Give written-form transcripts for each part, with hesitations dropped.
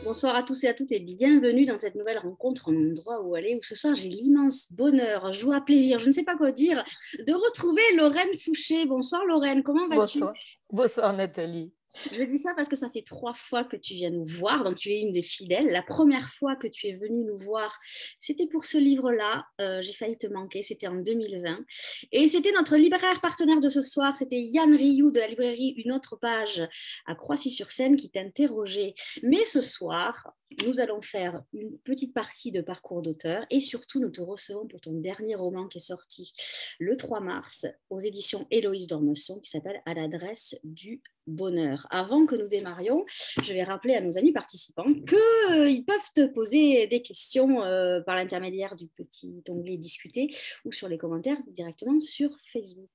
Bonsoir à tous et à toutes et bienvenue dans cette nouvelle rencontre en endroit où aller, où ce soir j'ai l'immense bonheur, joie, plaisir, je ne sais pas quoi dire, de retrouver Lorraine Fouché. Bonsoir Lorraine, comment vas-tu? Bonsoir. Bonsoir Nathalie. Je dis ça parce que ça fait 3 fois que tu viens nous voir, donc tu es une des fidèles. La première fois que tu es venue nous voir, c'était pour ce livre-là. J'ai failli te manquer, c'était en 2020. Et c'était notre libraire partenaire de ce soir, c'était Yann Rioux de la librairie Une autre page à Croissy-sur-Seine qui t'interrogeait. Mais ce soir, nous allons faire une petite partie de parcours d'auteur et surtout nous te recevons pour ton dernier roman qui est sorti le 3 mars aux éditions Héloïse d'Ormesson qui s'appelle À l'adresse du bonheur. Avant que nous démarrions, je vais rappeler à nos amis participants qu'ils peuvent te poser des questions par l'intermédiaire du petit onglet discuter ou sur les commentaires directement sur Facebook.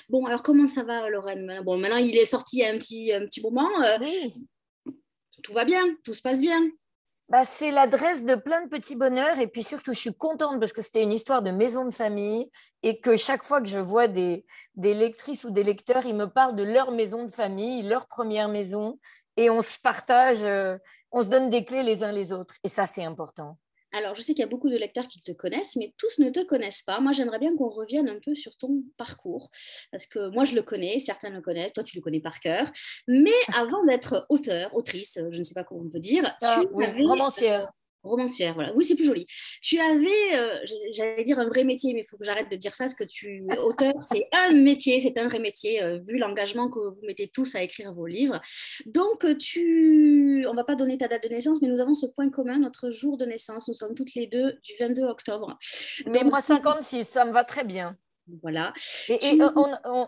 Bon, alors comment ça va Lorraine? Bon, maintenant il est sorti il y a un petit moment. Oui, Tout va bien, tout se passe bien. c'est l'adresse de plein de petits bonheurs et puis surtout je suis contente parce que c'était une histoire de maison de famille et que chaque fois que je vois des lectrices ou des lecteurs, ils me parlent de leur maison de famille, leur première maison et on se partage, on se donne des clés les uns les autres et ça c'est important. Alors, je sais qu'il y a beaucoup de lecteurs qui te connaissent, mais tous ne te connaissent pas. Moi, j'aimerais bien qu'on revienne un peu sur ton parcours, parce que moi, je le connais, certains le connaissent, toi, tu le connais par cœur. Mais avant d'être auteur, autrice, je ne sais pas comment on peut dire, tu Ah, oui, avais romancière. romancière, voilà. Oui, c'est plus joli. Tu avais, j'allais dire un vrai métier, mais il faut que j'arrête de dire ça, parce que auteur, c'est un métier, c'est un vrai métier, vu l'engagement que vous mettez tous à écrire vos livres. Donc, on va pas donner ta date de naissance, mais nous avons ce point commun, notre jour de naissance. Nous sommes toutes les deux du 22 octobre. Mais Donc, moi 56, ça me va très bien. voilà. Et Tu...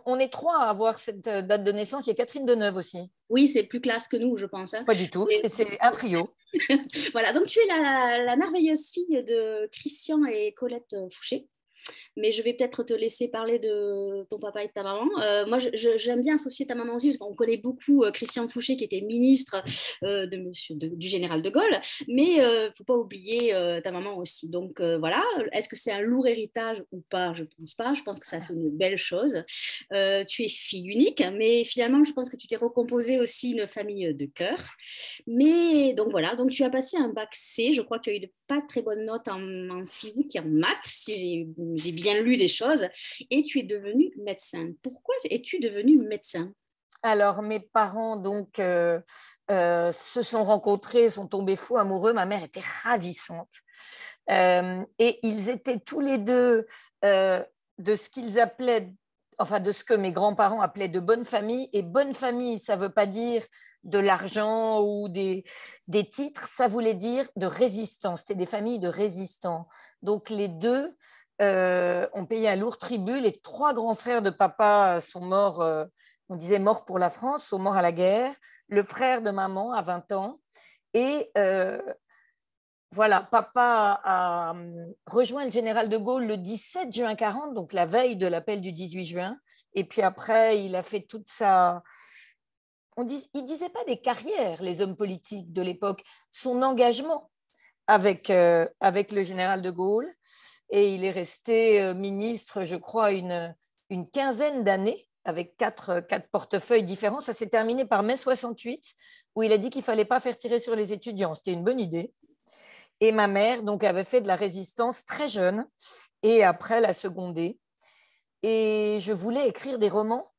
on est trois à avoir cette date de naissance. Il y a Catherine Deneuve aussi. Oui, c'est plus classe que nous, je pense, hein. Pas du tout, Et c'est un trio. voilà, donc tu es la merveilleuse fille de Christian et Colette Fouché. Mais je vais peut-être te laisser parler de ton papa et de ta maman. Moi, j'aime bien associer ta maman aussi, parce qu'on connaît beaucoup Christian Fouché, qui était ministre du général de Gaulle, mais il ne faut pas oublier ta maman aussi. Donc voilà, est-ce que c'est un lourd héritage ou pas? Je ne pense pas. Je pense que ça fait une belle chose. Tu es fille unique, mais finalement, je pense que tu t'es recomposé aussi une famille de cœur. Mais donc voilà, donc tu as passé un bac C, je crois que tu as eu de pas très bonnes notes en physique et en maths, si j'ai bien lu des choses, et tu es devenu médecin. Pourquoi es-tu devenu médecin? Alors, mes parents donc se sont rencontrés, sont tombés fous amoureux. Ma mère était ravissante. Et ils étaient tous les deux de ce qu'ils appelaient, enfin de ce que mes grands-parents appelaient de bonne famille. Et bonne famille, ça ne veut pas dire de l'argent ou des titres, ça voulait dire de résistance. C'était des familles de résistants. Donc les deux ont payé un lourd tribut. Les trois grands frères de papa sont morts, on disait morts pour la France, sont morts à la guerre. Le frère de maman a 20 ans. Et voilà, papa a rejoint le général de Gaulle le 17 juin 40, donc la veille de l'appel du 18 juin. Et puis après, il a fait toute sa... il ne disait pas des carrières, les hommes politiques de l'époque, son engagement avec le général de Gaulle. Et il est resté ministre, je crois, une quinzaine d'années avec quatre portefeuilles différents. Ça s'est terminé par mai 68, où il a dit qu'il ne fallait pas faire tirer sur les étudiants. C'était une bonne idée. Et ma mère donc, avait fait de la résistance très jeune et après l'a secondée. Et je voulais écrire des romans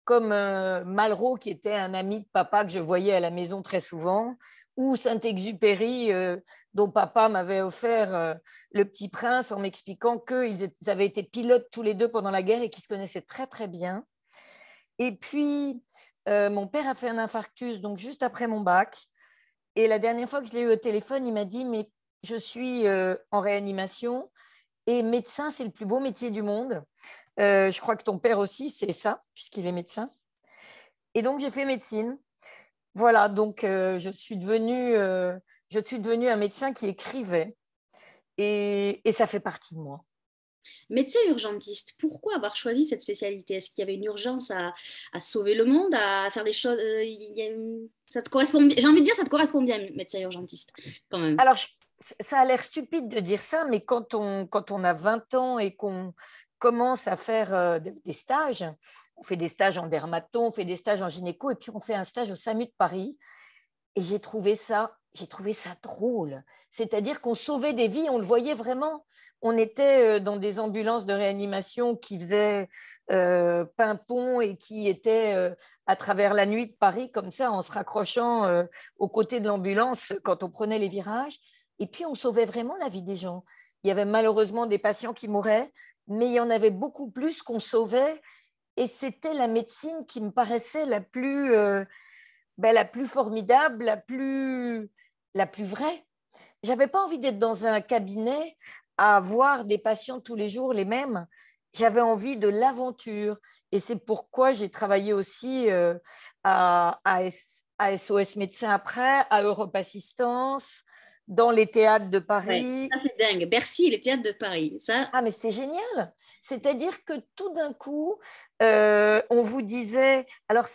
comme Malraux, qui était un ami de papa que je voyais à la maison très souvent, ou Saint-Exupéry, dont papa m'avait offert Le Petit Prince en m'expliquant qu'ils avaient été pilotes tous les deux pendant la guerre et qu'ils se connaissaient très, très bien. Et puis, mon père a fait un infarctus, donc juste après mon bac. Et la dernière fois que je l'ai eu au téléphone, il m'a dit « Mais je suis en réanimation et médecin, c'est le plus beau métier du monde. Je crois que ton père aussi, c'est ça, puisqu'il est médecin. » Et donc, j'ai fait médecine. Voilà, donc je suis devenue un médecin qui écrivait et ça fait partie de moi. Médecin urgentiste, pourquoi avoir choisi cette spécialité? Est-ce qu'il y avait une urgence à sauver le monde, à faire des choses ça te correspond, j'ai envie de dire, ça te correspond bien, médecin urgentiste, quand même. Alors, ça a l'air stupide de dire ça, mais quand on a 20 ans et qu'on commence à faire des stages, on fait des stages en dermato, on fait des stages en gynéco, et puis on fait un stage au SAMU de Paris, et j'ai trouvé ça j'ai trouvé ça drôle. C'est-à-dire qu'on sauvait des vies, on le voyait vraiment. On était dans des ambulances de réanimation qui faisaient pimpon et qui étaient à travers la nuit de Paris, comme ça, en se raccrochant aux côtés de l'ambulance quand on prenait les virages. Et puis, on sauvait vraiment la vie des gens. Il y avait malheureusement des patients qui mouraient, mais il y en avait beaucoup plus qu'on sauvait. Et c'était la médecine qui me paraissait la plus formidable, la plus vraie. Je n'avais pas envie d'être dans un cabinet à voir des patients tous les jours les mêmes. J'avais envie de l'aventure. Et c'est pourquoi j'ai travaillé aussi à SOS Médecins après, à Europe Assistance, dans les théâtres de Ouais, Paris. ça c'est dingue. Bercy et les théâtres de Paris. Ça, Ah, mais c'est génial. C'est-à-dire que tout d'un coup, on vous disait, alors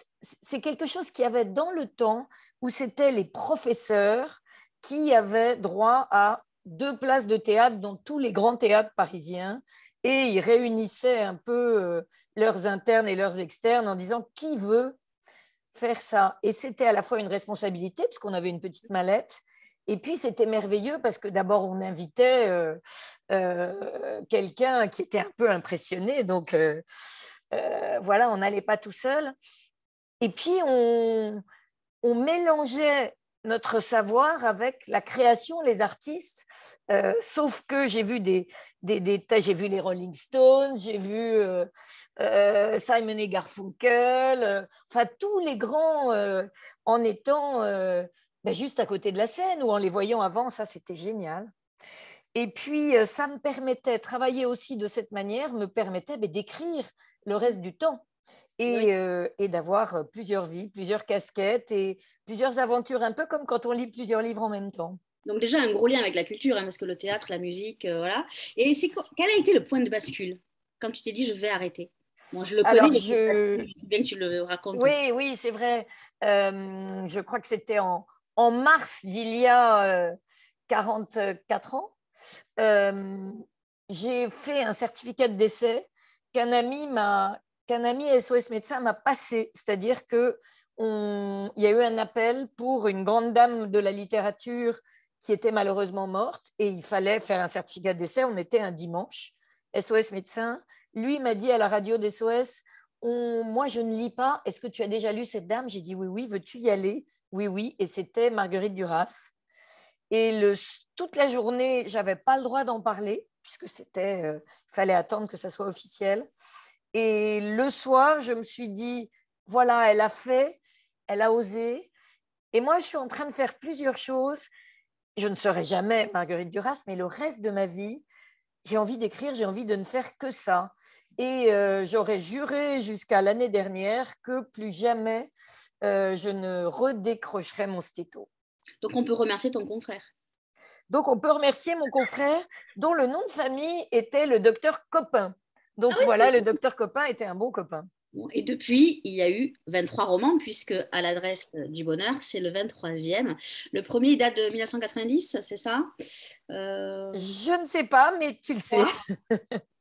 c'est quelque chose qui avait dans le temps où c'était les professeurs qui avaient droit à 2 places de théâtre dans tous les grands théâtres parisiens et ils réunissaient un peu leurs internes et leurs externes en disant qui veut faire ça. Et c'était à la fois une responsabilité parce qu'on avait une petite mallette. Et puis, c'était merveilleux parce que d'abord, on invitait quelqu'un qui était un peu impressionné. Donc, voilà, on n'allait pas tout seul. Et puis, on mélangeait notre savoir avec la création, les artistes. Sauf que j'ai vu j'ai vu les Rolling Stones, j'ai vu Simon et Garfunkel, enfin tous les grands en étant juste à côté de la scène ou en les voyant avant, ça c'était génial. Et puis ça me permettait, travailler aussi de cette manière, me permettait d'écrire le reste du temps oui. et d'avoir plusieurs vies, plusieurs casquettes et plusieurs aventures, un peu comme quand on lit plusieurs livres en même temps. Donc déjà un gros lien avec la culture, hein, parce que le théâtre, la musique, voilà. Et quel a été le point de bascule quand tu t'es dit je vais arrêter? Moi, je le connais, Alors, le point de bascule, c'est bien que tu le racontes. oui, oui, c'est vrai. Je crois que c'était en mars d'il y a 44 ans. Euh, j'ai fait un certificat de décès qu'un ami qu'un ami SOS médecin m'a passé, c'est-à-dire que il y a eu un appel pour une grande dame de la littérature qui était malheureusement morte et il fallait faire un certificat de décès. On était un dimanche. SOS médecin, lui m'a dit à la radio d'SOS, moi je ne lis pas. Est-ce que tu as déjà lu cette dame? J'ai dit oui, oui. Veux-tu y aller? Oui, oui. Et c'était Marguerite Duras. Et toute la journée, je n'avais pas le droit d'en parler, puisque il fallait attendre que ça soit officiel. Et le soir, je me suis dit, voilà, elle a fait, elle a osé. Et moi, je suis en train de faire plusieurs choses. Je ne serai jamais Marguerite Duras, mais le reste de ma vie, j'ai envie d'écrire, j'ai envie de ne faire que ça. Et j'aurais juré jusqu'à l'année dernière que plus jamais je ne redécrocherai mon stéto. Donc on peut remercier ton confrère. Donc, on peut remercier mon confrère dont le nom de famille était le docteur Copin. Ah Donc, oui, voilà, le docteur Copin était un bon copain. bon, et depuis, il y a eu 23 romans, puisque à l'adresse du bonheur, c'est le 23e. Le premier, il date de 1990, c'est ça? Je ne sais pas, mais tu le sais.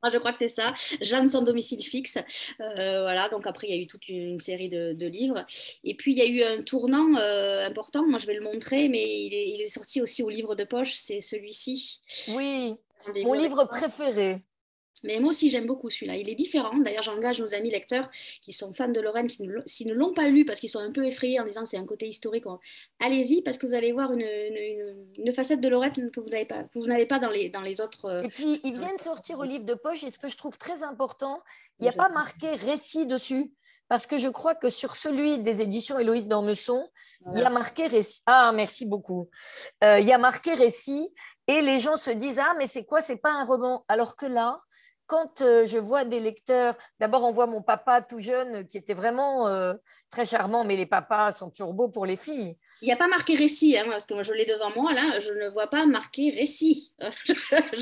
Moi, je crois que c'est ça. Jeanne sans domicile fixe. Voilà, donc après, il y a eu toute une série de livres. Et puis, il y a eu un tournant important. Moi, je vais le montrer, mais il est sorti aussi au livre de poche. C'est celui-ci. Oui, mon Rendez-vous avec livre toi. préféré. Mais moi aussi, j'aime beaucoup celui-là. Il est différent. D'ailleurs, j'engage nos amis lecteurs qui sont fans de Lorraine, s'ils ne l'ont pas lu parce qu'ils sont un peu effrayés en disant c'est un côté historique, allez-y parce que vous allez voir une facette de Lorraine que vous n'avez pas dans les autres. Et puis, ils viennent sortir au livre de poche. Et ce que je trouve très important, il n'y a pas marqué récit dessus. Parce que je crois que sur celui des éditions Héloïse d'Ormesson, il y a Voilà. marqué récit. Ah, merci beaucoup. Il y a marqué récit. Et les gens se disent, ah, mais c'est quoi? C'est pas un roman. Alors que là, quand je vois des lecteurs, d'abord on voit mon papa tout jeune qui était vraiment très charmant, mais les papas sont turbo pour les filles. Il n'y a pas marqué récit, hein, parce que moi je l'ai devant moi, là, je ne vois pas marqué récit.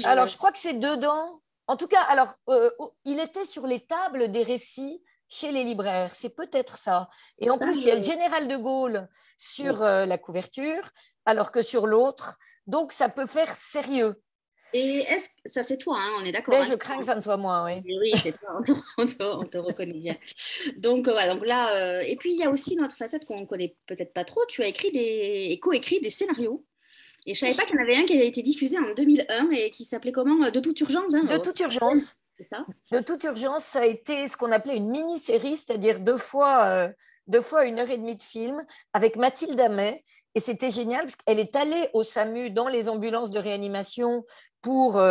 Alors Je- je crois que c'est dedans. En tout cas, alors il était sur les tables des récits chez les libraires, c'est peut-être ça. Et en Ça, plus, il y a le général de Gaulle ouais. sur la couverture, alors que sur l'autre, donc ça peut faire sérieux. Et ça c'est toi, hein, on est d'accord, Mais hein. je crains que ça ne soit moi, oui. Oui, oui, c'est toi, on te reconnaît bien. Donc, voilà, donc là, et puis il y a aussi une autre facette qu'on ne connaît peut-être pas trop. Tu as écrit et coécrit des scénarios. Et je ne savais pas qu'il y en avait un qui avait été diffusé en 2001 et qui s'appelait comment? De toute urgence, hein, De toute urgence. c'est ça? De toute urgence, ça a été ce qu'on appelait une mini-série, c'est-à-dire deux fois 1 heure et demie de film avec Mathilde Amet. Et c'était génial parce qu'elle est allée au SAMU dans les ambulances de réanimation pour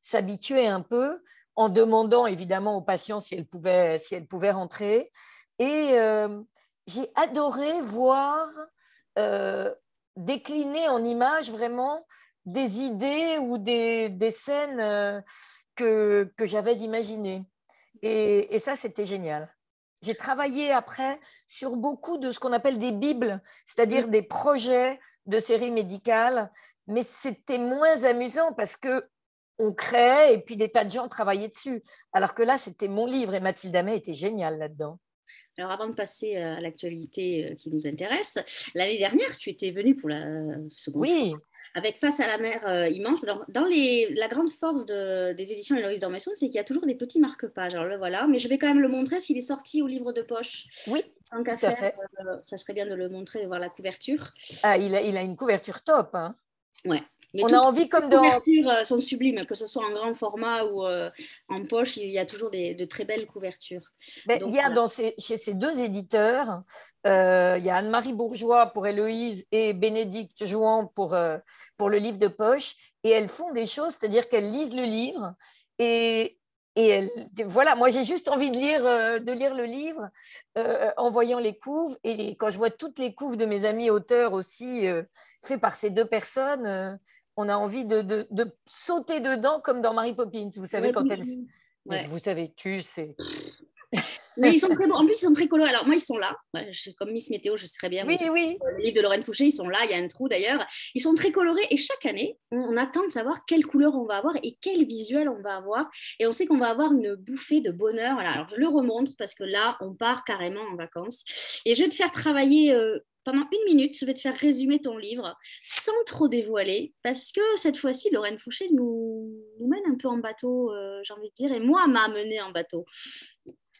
s'habituer un peu, en demandant évidemment aux patients si elle pouvait rentrer. Et j'ai adoré voir euh, décliner en images vraiment des idées ou des scènes que j'avais imaginées. Et ça, c'était génial. J'ai travaillé après sur beaucoup de ce qu'on appelle des bibles, c'est-à-dire des projets de séries médicales, mais c'était moins amusant parce que on créait et puis des tas de gens travaillaient dessus. Alors que là, c'était mon livre et Mathilde Amet était géniale là-dedans. Alors, avant de passer à l'actualité qui nous intéresse, l'année dernière, tu étais venue pour la seconde fois Oui, avec Face à la mer immense. Alors, la grande force des éditions Héloïse d'Ormesson, c'est qu'il y a toujours des petits marque-pages. Alors, le voilà, mais je vais quand même le montrer parce qu'il est sorti au livre de poche. oui, Tant qu'à tout à faire, fait. ça serait bien de le montrer, de voir la couverture. Ah, il a une couverture top, hein. Ouais. Mais On a toutes envie les comme dans... couvertures sont sublimes, que ce soit en grand format ou en poche, il y a toujours de très belles couvertures. Ben, il Donc, y a voilà. chez ces deux éditeurs, il y a Anne-Marie Bourgeois pour Héloïse et Bénédicte Jouan pour le livre de poche. Et elles font des choses, c'est-à-dire qu'elles lisent le livre. Et, voilà, moi j'ai juste envie de lire le livre en voyant les couves. Et quand je vois toutes les couves de mes amis auteurs aussi faites par ces deux personnes, on a envie de sauter dedans comme dans Mary Poppins. Vous savez, Ouais, quand elle... Mais ouais. vous savez, tu sais... Mais ils sont très beaux. En plus, ils sont très colorés. Alors, moi, ils sont là. Ouais, comme Miss Météo, je sais très bien. Oui, oui. Le livre de Lorraine Fouché, ils sont là. Il y a un trou d'ailleurs. Ils sont très colorés. Et chaque année, on attend de savoir quelle couleur on va avoir et quel visuel on va avoir. Et on sait qu'on va avoir une bouffée de bonheur. Voilà. Alors, je le remonte parce que là, on part carrément en vacances. Et je vais te faire travailler. Pendant 1 minute, je vais te faire résumer ton livre sans trop dévoiler, parce que cette fois-ci, Lorraine Fouché nous mène un peu en bateau, j'ai envie de dire, et moi, m'a mené en bateau.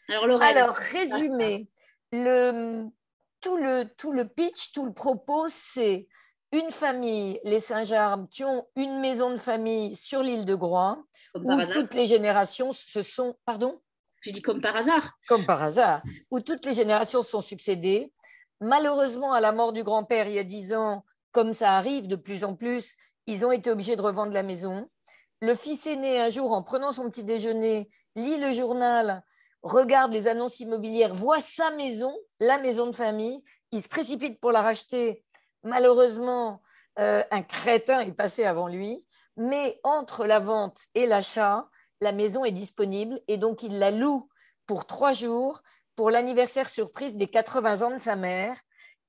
Alors, Lorraine, Alors, résumé, le, tout le pitch, tout le propos, c'est une famille, les Saint-Jarmes, qui ont une maison de famille sur l'île de Groix, comme par où hasard. toutes les générations se sont, pardon, J'ai dit comme par hasard. comme par hasard, où toutes les générations se sont succédées. Malheureusement, à la mort du grand-père il y a 10 ans, comme ça arrive de plus en plus, ils ont été obligés de revendre la maison. Le fils aîné, un jour, en prenant son petit déjeuner, lit le journal, regarde les annonces immobilières, voit sa maison, la maison de famille, il se précipite pour la racheter. Malheureusement, un crétin est passé avant lui, mais entre la vente et l'achat, la maison est disponible et donc il la loue pour 3 jours pour l'anniversaire surprise des 80 ans de sa mère.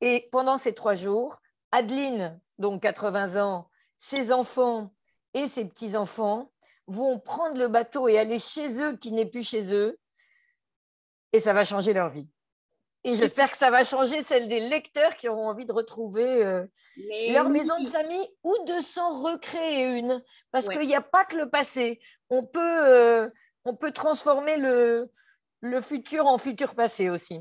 Et pendant ces 3 jours, Adeline, donc 80 ans, ses enfants et ses petits-enfants vont prendre le bateau et aller chez eux qui n'est plus chez eux, et ça va changer leur vie. Et j'espère que ça va changer celle des lecteurs qui auront envie de retrouver Mais leur maison de oui, famille ou de s'en recréer une. Parce ouais. qu'il n'y a pas que le passé. On peut transformer le futur en futur passé aussi.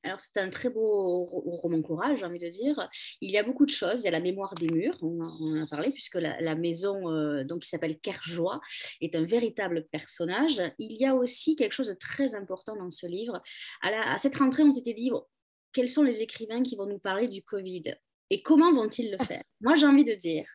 Alors, c'est un très beau roman courage, j'ai envie de dire. Il y a beaucoup de choses. Il y a la mémoire des murs, on en a parlé, puisque la maison donc, qui s'appelle Kerjoie est un véritable personnage. Il y a aussi quelque chose de très important dans ce livre. À cette rentrée, on s'était dit, bon, quels sont les écrivains qui vont nous parler du Covid et comment vont-ils le faire? Moi, j'ai envie de dire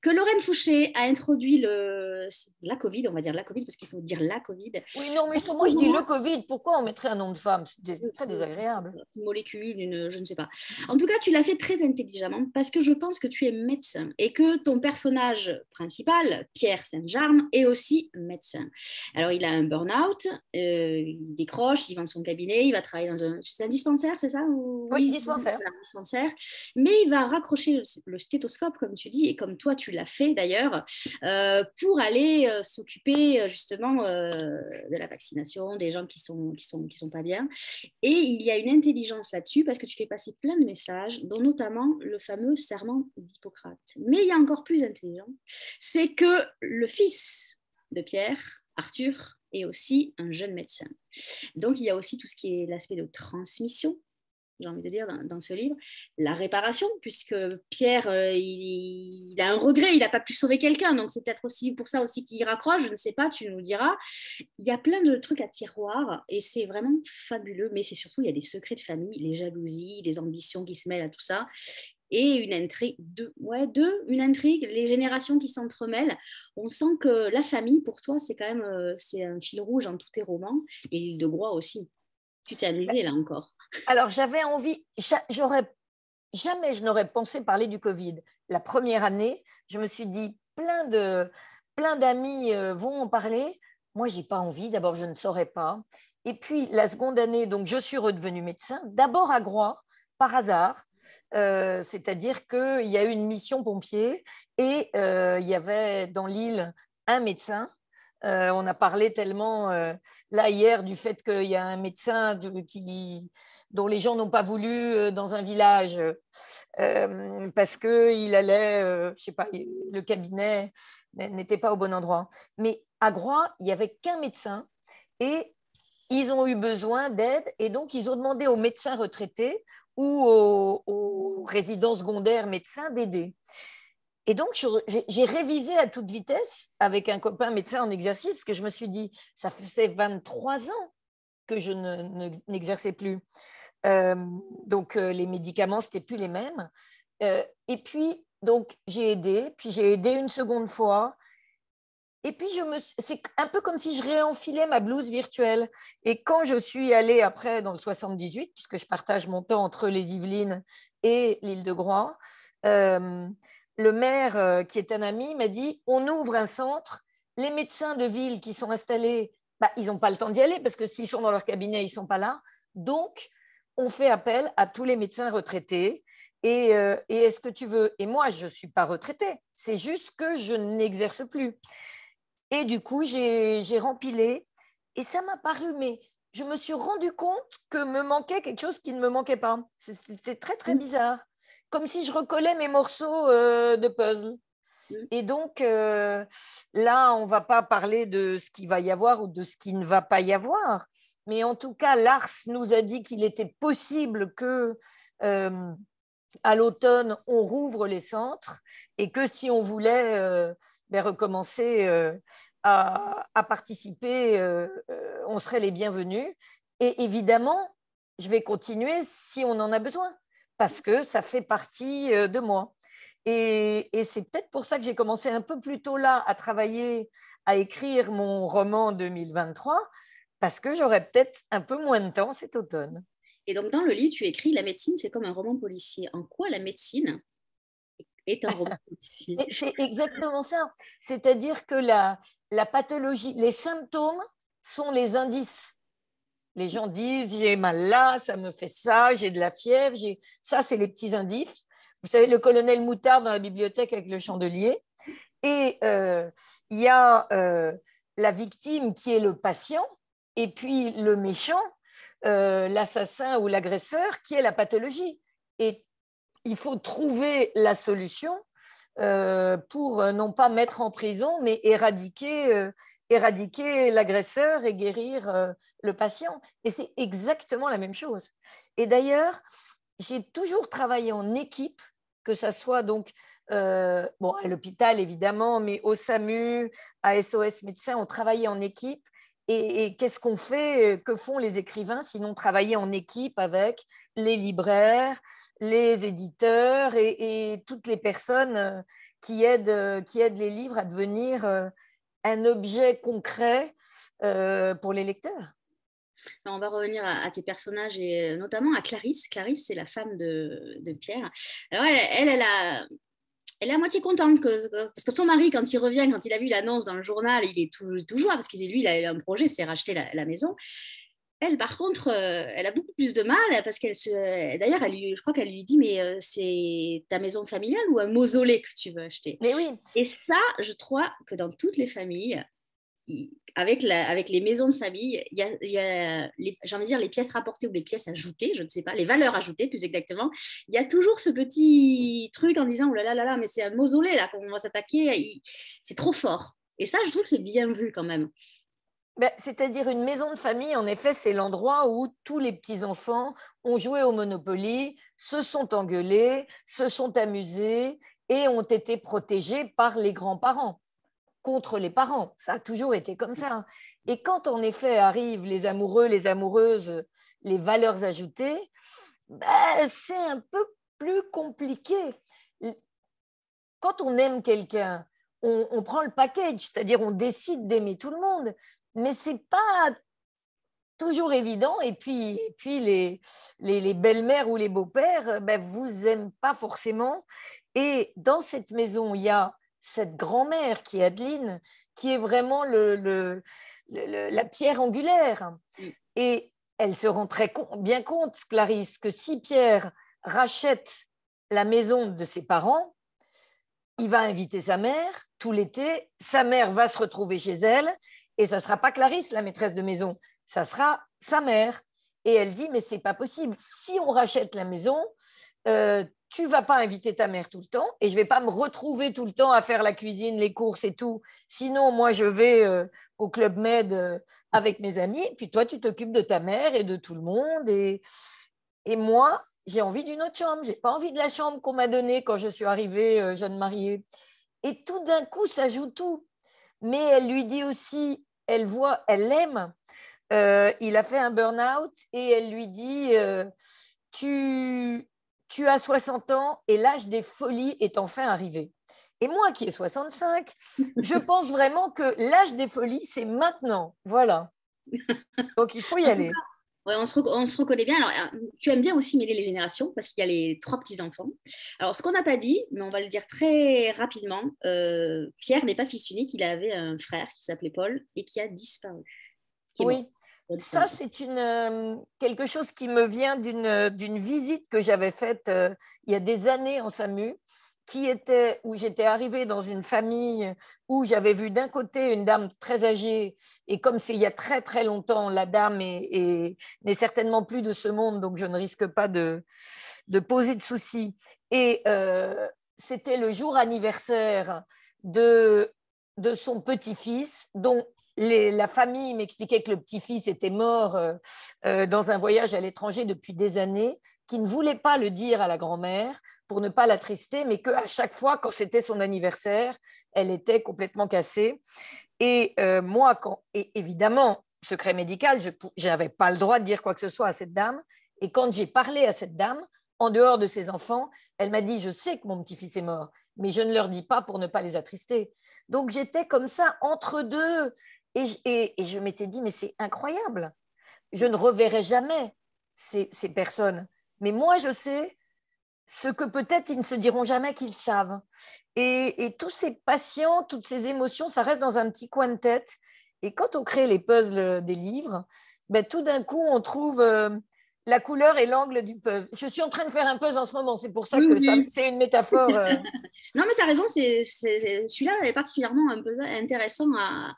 que Lorraine Fouché a introduit la Covid, on va dire la Covid, parce qu'il faut dire la Covid. Oui, non, mais Dans ce moi je dis le roman, Covid. Pourquoi on mettrait un nom de femme? C'est très désagréable. une molécule, je ne sais pas. En tout cas, tu l'as fait très intelligemment parce que je pense que tu es médecin et que ton personnage principal, Pierre Saint-Jarme, est aussi médecin. Alors, il a un burn-out, il décroche, il vend son cabinet, il va travailler chez un dispensaire, c'est ça? Oui, Oui, dispensaire. un dispensaire. Mais il va raccrocher le stéthoscope, comme tu dis, et comme toi, tu l'as fait d'ailleurs, pour aller s'occuper justement de la vaccination, des gens qui sont pas bien. Et il y a une intelligence là-dessus parce que tu fais passer plein de messages, dont notamment le fameux serment d'Hippocrate. Mais il y a encore plus intelligent, c'est que le fils de Pierre, Arthur, est aussi un jeune médecin. Donc il y a aussi tout ce qui est l'aspect de transmission j'ai envie de dire, dans ce livre, la réparation, puisque Pierre, il a un regret, il n'a pas pu sauver quelqu'un, donc c'est peut-être aussi pour ça aussi qu'il raccroche, je ne sais pas, tu nous diras. Il y a plein de trucs à tiroir, et c'est vraiment fabuleux, mais c'est surtout, il y a des secrets de famille, les jalousies, les ambitions qui se mêlent à tout ça, et une intrigue, une intrigue, les générations qui s'entremêlent. On sent que la famille, pour toi, c'est quand même c'est un fil rouge dans tous tes romans, et l'île de Groix aussi. Tu t'es amusée là encore. Alors, j'avais envie, jamais je n'aurais pensé parler du Covid. La première année, je me suis dit, plein d'amis vont en parler. Moi, j'ai pas envie. D'abord, je ne saurais pas. Et puis, la seconde année, donc, je suis redevenue médecin, d'abord à Groix, par hasard. C'est-à-dire qu'il y a eu une mission pompier et il y avait dans l'île un médecin. On a parlé tellement là hier du fait qu'il y a un médecin dont les gens n'ont pas voulu dans un village parce qu'il allait, je sais pas, le cabinet n'était pas au bon endroit. Mais à Groix, il n'y avait qu'un médecin et ils ont eu besoin d'aide et donc ils ont demandé aux médecins retraités ou aux résidents secondaires médecins d'aider. Et donc, j'ai révisé à toute vitesse avec un copain médecin en exercice parce que je me suis dit, ça faisait 23 ans que je n'exerçais plus. Donc, les médicaments, ce n'était plus les mêmes. Et puis, donc, j'ai aidé, puis j'ai aidé une seconde fois. Et puis, c'est un peu comme si je réenfilais ma blouse virtuelle. Et quand je suis allée après dans le 78, puisque je partage mon temps entre les Yvelines et l'île de Groix, le maire, qui est un ami, m'a dit, on ouvre un centre. Les médecins de ville qui sont installés, ils n'ont pas le temps d'y aller parce que s'ils sont dans leur cabinet, ils ne sont pas là. Donc, on fait appel à tous les médecins retraités. Et est-ce que tu veux? Et moi, je ne suis pas retraitée. C'est juste que je n'exerce plus. Et du coup, j'ai rempilé et ça m'a paru, mais je me suis rendu compte que me manquait quelque chose qui ne me manquait pas. C'était très, très bizarre. Comme si je recollais mes morceaux de puzzle. Et donc, là, on ne va pas parler de ce qu'il va y avoir ou de ce qui ne va pas y avoir. Mais en tout cas, l'ARS nous a dit qu'il était possible que, à l'automne, on rouvre les centres et que si on voulait recommencer à participer, on serait les bienvenus. Et évidemment, je vais continuer si on en a besoin, parce que ça fait partie de moi. Et c'est peut-être pour ça que j'ai commencé un peu plus tôt là à travailler, à écrire mon roman 2023, parce que j'aurais peut-être un peu moins de temps cet automne. Et donc, dans le livre, tu écris la médecine, c'est comme un roman policier. En quoi la médecine est un roman policier? C'est exactement ça. C'est-à-dire que la pathologie, les symptômes sont les indices. Les gens disent j'ai mal là, ça me fait ça, j'ai de la fièvre, ça c'est les petits indices. Vous savez, le colonel Moutard dans la bibliothèque avec le chandelier. Et il y a la victime qui est le patient, et puis le méchant, l'assassin ou l'agresseur, qui est la pathologie. Et il faut trouver la solution pour non pas mettre en prison, mais éradiquer l'agresseur et guérir le patient. Et c'est exactement la même chose. Et d'ailleurs, j'ai toujours travaillé en équipe, que ça soit donc à l'hôpital évidemment, mais au SAMU, à SOS Médecins, on travaillait en équipe. Et qu'est-ce qu'on fait? Que font les écrivains sinon travailler en équipe avec les libraires, les éditeurs et toutes les personnes qui aident les livres à devenir un objet concret pour les lecteurs? On va revenir à tes personnages et notamment à Clarisse. Clarisse, c'est la femme de Pierre. Alors, elle est à moitié contente parce que son mari, quand il revient, quand il a vu l'annonce dans le journal, il est tout joie parce qu'il lui, il a un projet, c'est racheter la maison. Elle, par contre, elle a beaucoup plus de mal parce d'ailleurs, je crois qu'elle lui dit, mais c'est ta maison familiale ou un mausolée que tu veux acheter? Mais oui. Et ça, je crois que dans toutes les familles, avec les maisons de famille, il y a j'ai envie de dire les pièces rapportées ou les pièces ajoutées, je ne sais pas, les valeurs ajoutées plus exactement. Il y a toujours ce petit truc en disant, oh là là là là, mais c'est un mausolée là qu'on va s'attaquer, c'est trop fort. Et ça, je trouve que c'est bien vu quand même. Ben, c'est-à-dire une maison de famille, en effet, c'est l'endroit où tous les petits-enfants ont joué au Monopoly, se sont engueulés, se sont amusés et ont été protégés par les grands-parents contre les parents. Ça a toujours été comme ça. Et quand, en effet, arrivent les amoureux, les amoureuses, les valeurs ajoutées, ben, c'est un peu plus compliqué. Quand on aime quelqu'un, on prend le package, c'est-à-dire on décide d'aimer tout le monde, mais ce n'est pas toujours évident. Et puis les belles-mères ou les beaux-pères, ben, vous aiment pas forcément. Et dans cette maison, il y a cette grand-mère qui est Adeline, qui est vraiment la pierre angulaire. Et elle se rend bien compte, Clarisse, que si Pierre rachète la maison de ses parents, il va inviter sa mère tout l'été, sa mère va se retrouver chez elle, et ça ne sera pas Clarisse, la maîtresse de maison, ça sera sa mère. Et elle dit, mais ce n'est pas possible. Si on rachète la maison, tu ne vas pas inviter ta mère tout le temps, et je ne vais pas me retrouver tout le temps à faire la cuisine, les courses et tout. Sinon, moi, je vais au Club Med avec mes amis, puis toi, tu t'occupes de ta mère et de tout le monde. Et moi, j'ai envie d'une autre chambre. Je n'ai pas envie de la chambre qu'on m'a donnée quand je suis arrivée jeune mariée. Et tout d'un coup, ça joue tout. Mais elle lui dit aussi, elle l'aime. Il a fait un burn-out et elle lui dit, tu as 60 ans et l'âge des folies est enfin arrivé. Et moi qui ai 65, je pense vraiment que l'âge des folies, c'est maintenant. Voilà. Donc, il faut y aller. Ouais, on se reconnaît bien. Alors, tu aimes bien aussi mêler les générations parce qu'il y a les trois petits-enfants. Alors, ce qu'on n'a pas dit, mais on va le dire très rapidement, Pierre n'est pas fils unique. Il avait un frère qui s'appelait Paul et qui a disparu, qui est mort. Oui, ça, c'est quelque chose qui me vient d'une visite que j'avais faite il y a des années en SAMU, où j'étais arrivée dans une famille où j'avais vu d'un côté une dame très âgée, et comme c'est il y a très très longtemps, la dame n'est certainement plus de ce monde, donc je ne risque pas de poser de soucis. Et c'était le jour anniversaire de son petit-fils, dont la famille m'expliquait que le petit-fils était mort dans un voyage à l'étranger depuis des années, qui ne voulait pas le dire à la grand-mère pour ne pas l'attrister, mais qu'à chaque fois, quand c'était son anniversaire, elle était complètement cassée. Et moi, évidemment, secret médical, je n'avais pas le droit de dire quoi que ce soit à cette dame. Et quand j'ai parlé à cette dame, en dehors de ses enfants, elle m'a dit, je sais que mon petit-fils est mort, mais je ne leur dis pas pour ne pas les attrister. Donc j'étais comme ça, entre deux, et je m'étais dit, mais c'est incroyable, je ne reverrai jamais ces personnes. Mais moi, je sais ce que peut-être ils ne se diront jamais qu'ils savent. Et tous ces patients, toutes ces émotions, ça reste dans un petit coin de tête. Et quand on crée les puzzles des livres, ben, tout d'un coup, on trouve la couleur et l'angle du puzzle. Je suis en train de faire un puzzle en ce moment, c'est pour ça que c'est une métaphore. Non, mais tu as raison, celui-là est particulièrement un peu intéressant à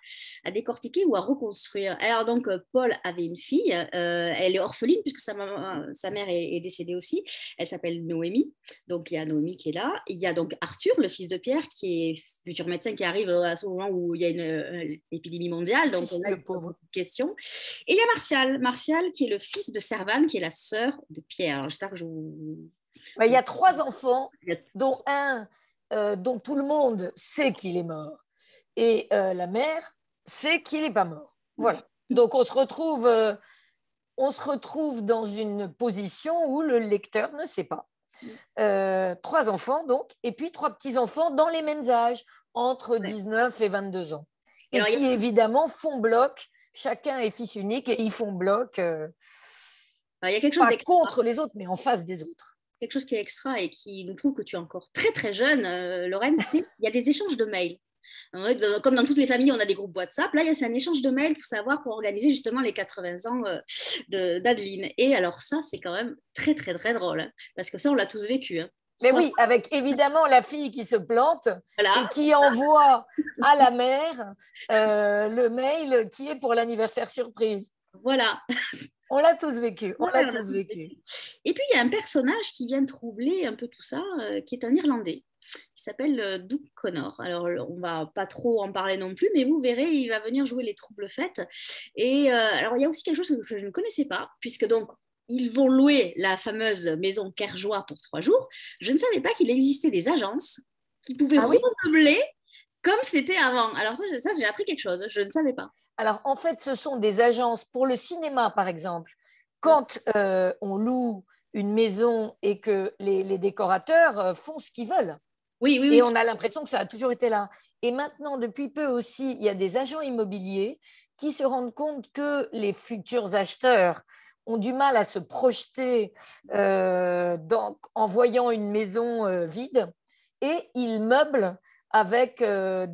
décortiquer ou à reconstruire. Alors, donc, Paul avait une fille, elle est orpheline puisque sa mère est décédée aussi. Elle s'appelle Noémie, donc il y a Noémie qui est là. Il y a donc Arthur, le fils de Pierre, qui est futur médecin, qui arrive à ce moment où il y a une épidémie mondiale, donc on a le pauvre. beaucoup de questions. Et il y a Martial qui est le fils de Servane, qui est la sœur de Pierre. Alors, j'espère que je vous... Il y a 3 enfants, dont un dont tout le monde sait qu'il est mort. Et la mère sait qu'il n'est pas mort. Voilà. Donc on se retrouve dans une position où le lecteur ne sait pas. 3 enfants, donc, et puis 3 petits-enfants dans les mêmes âges, entre 19 et 22 ans. Et qui, évidemment, font bloc. Chacun est fils unique et ils font bloc, il y a quelque chose pas contre les autres, mais en face des autres. Quelque chose qui est extra et qui nous prouve que tu es encore très très jeune, Lorraine, c'est qu'il y a des échanges de mails. Comme dans toutes les familles, on a des groupes WhatsApp. Là, c'est un échange de mails pour organiser justement les 80 ans d'Adeline. Et alors ça, c'est quand même très très très drôle, hein, parce que ça, on l'a tous vécu. Hein. Mais oui, avec évidemment la fille qui se plante voilà. Et qui envoie à la mère le mail qui est pour l'anniversaire surprise. Voilà. On l'a tous vécu. Et puis, il y a un personnage qui vient troubler un peu tout ça, qui est un Irlandais, qui s'appelle Doug Connor. Alors, on va pas trop en parler non plus, mais vous verrez, il va venir jouer les troubles fêtes. Et alors, il y a aussi quelque chose que je ne connaissais pas, puisque donc, ils vont louer la fameuse maison Kerjoie pour 3 jours. Je ne savais pas qu'il existait des agences qui pouvaient Ah oui? remeubler comme c'était avant. Alors ça j'ai appris quelque chose, je ne savais pas. Alors, en fait, ce sont des agences pour le cinéma, par exemple. Quand on loue une maison et que les décorateurs font ce qu'ils veulent. Oui, oui, Et oui. on a l'impression que ça a toujours été là. Et maintenant, depuis peu aussi, il y a des agents immobiliers qui se rendent compte que les futurs acheteurs ont du mal à se projeter en voyant une maison vide et ils meublent avec le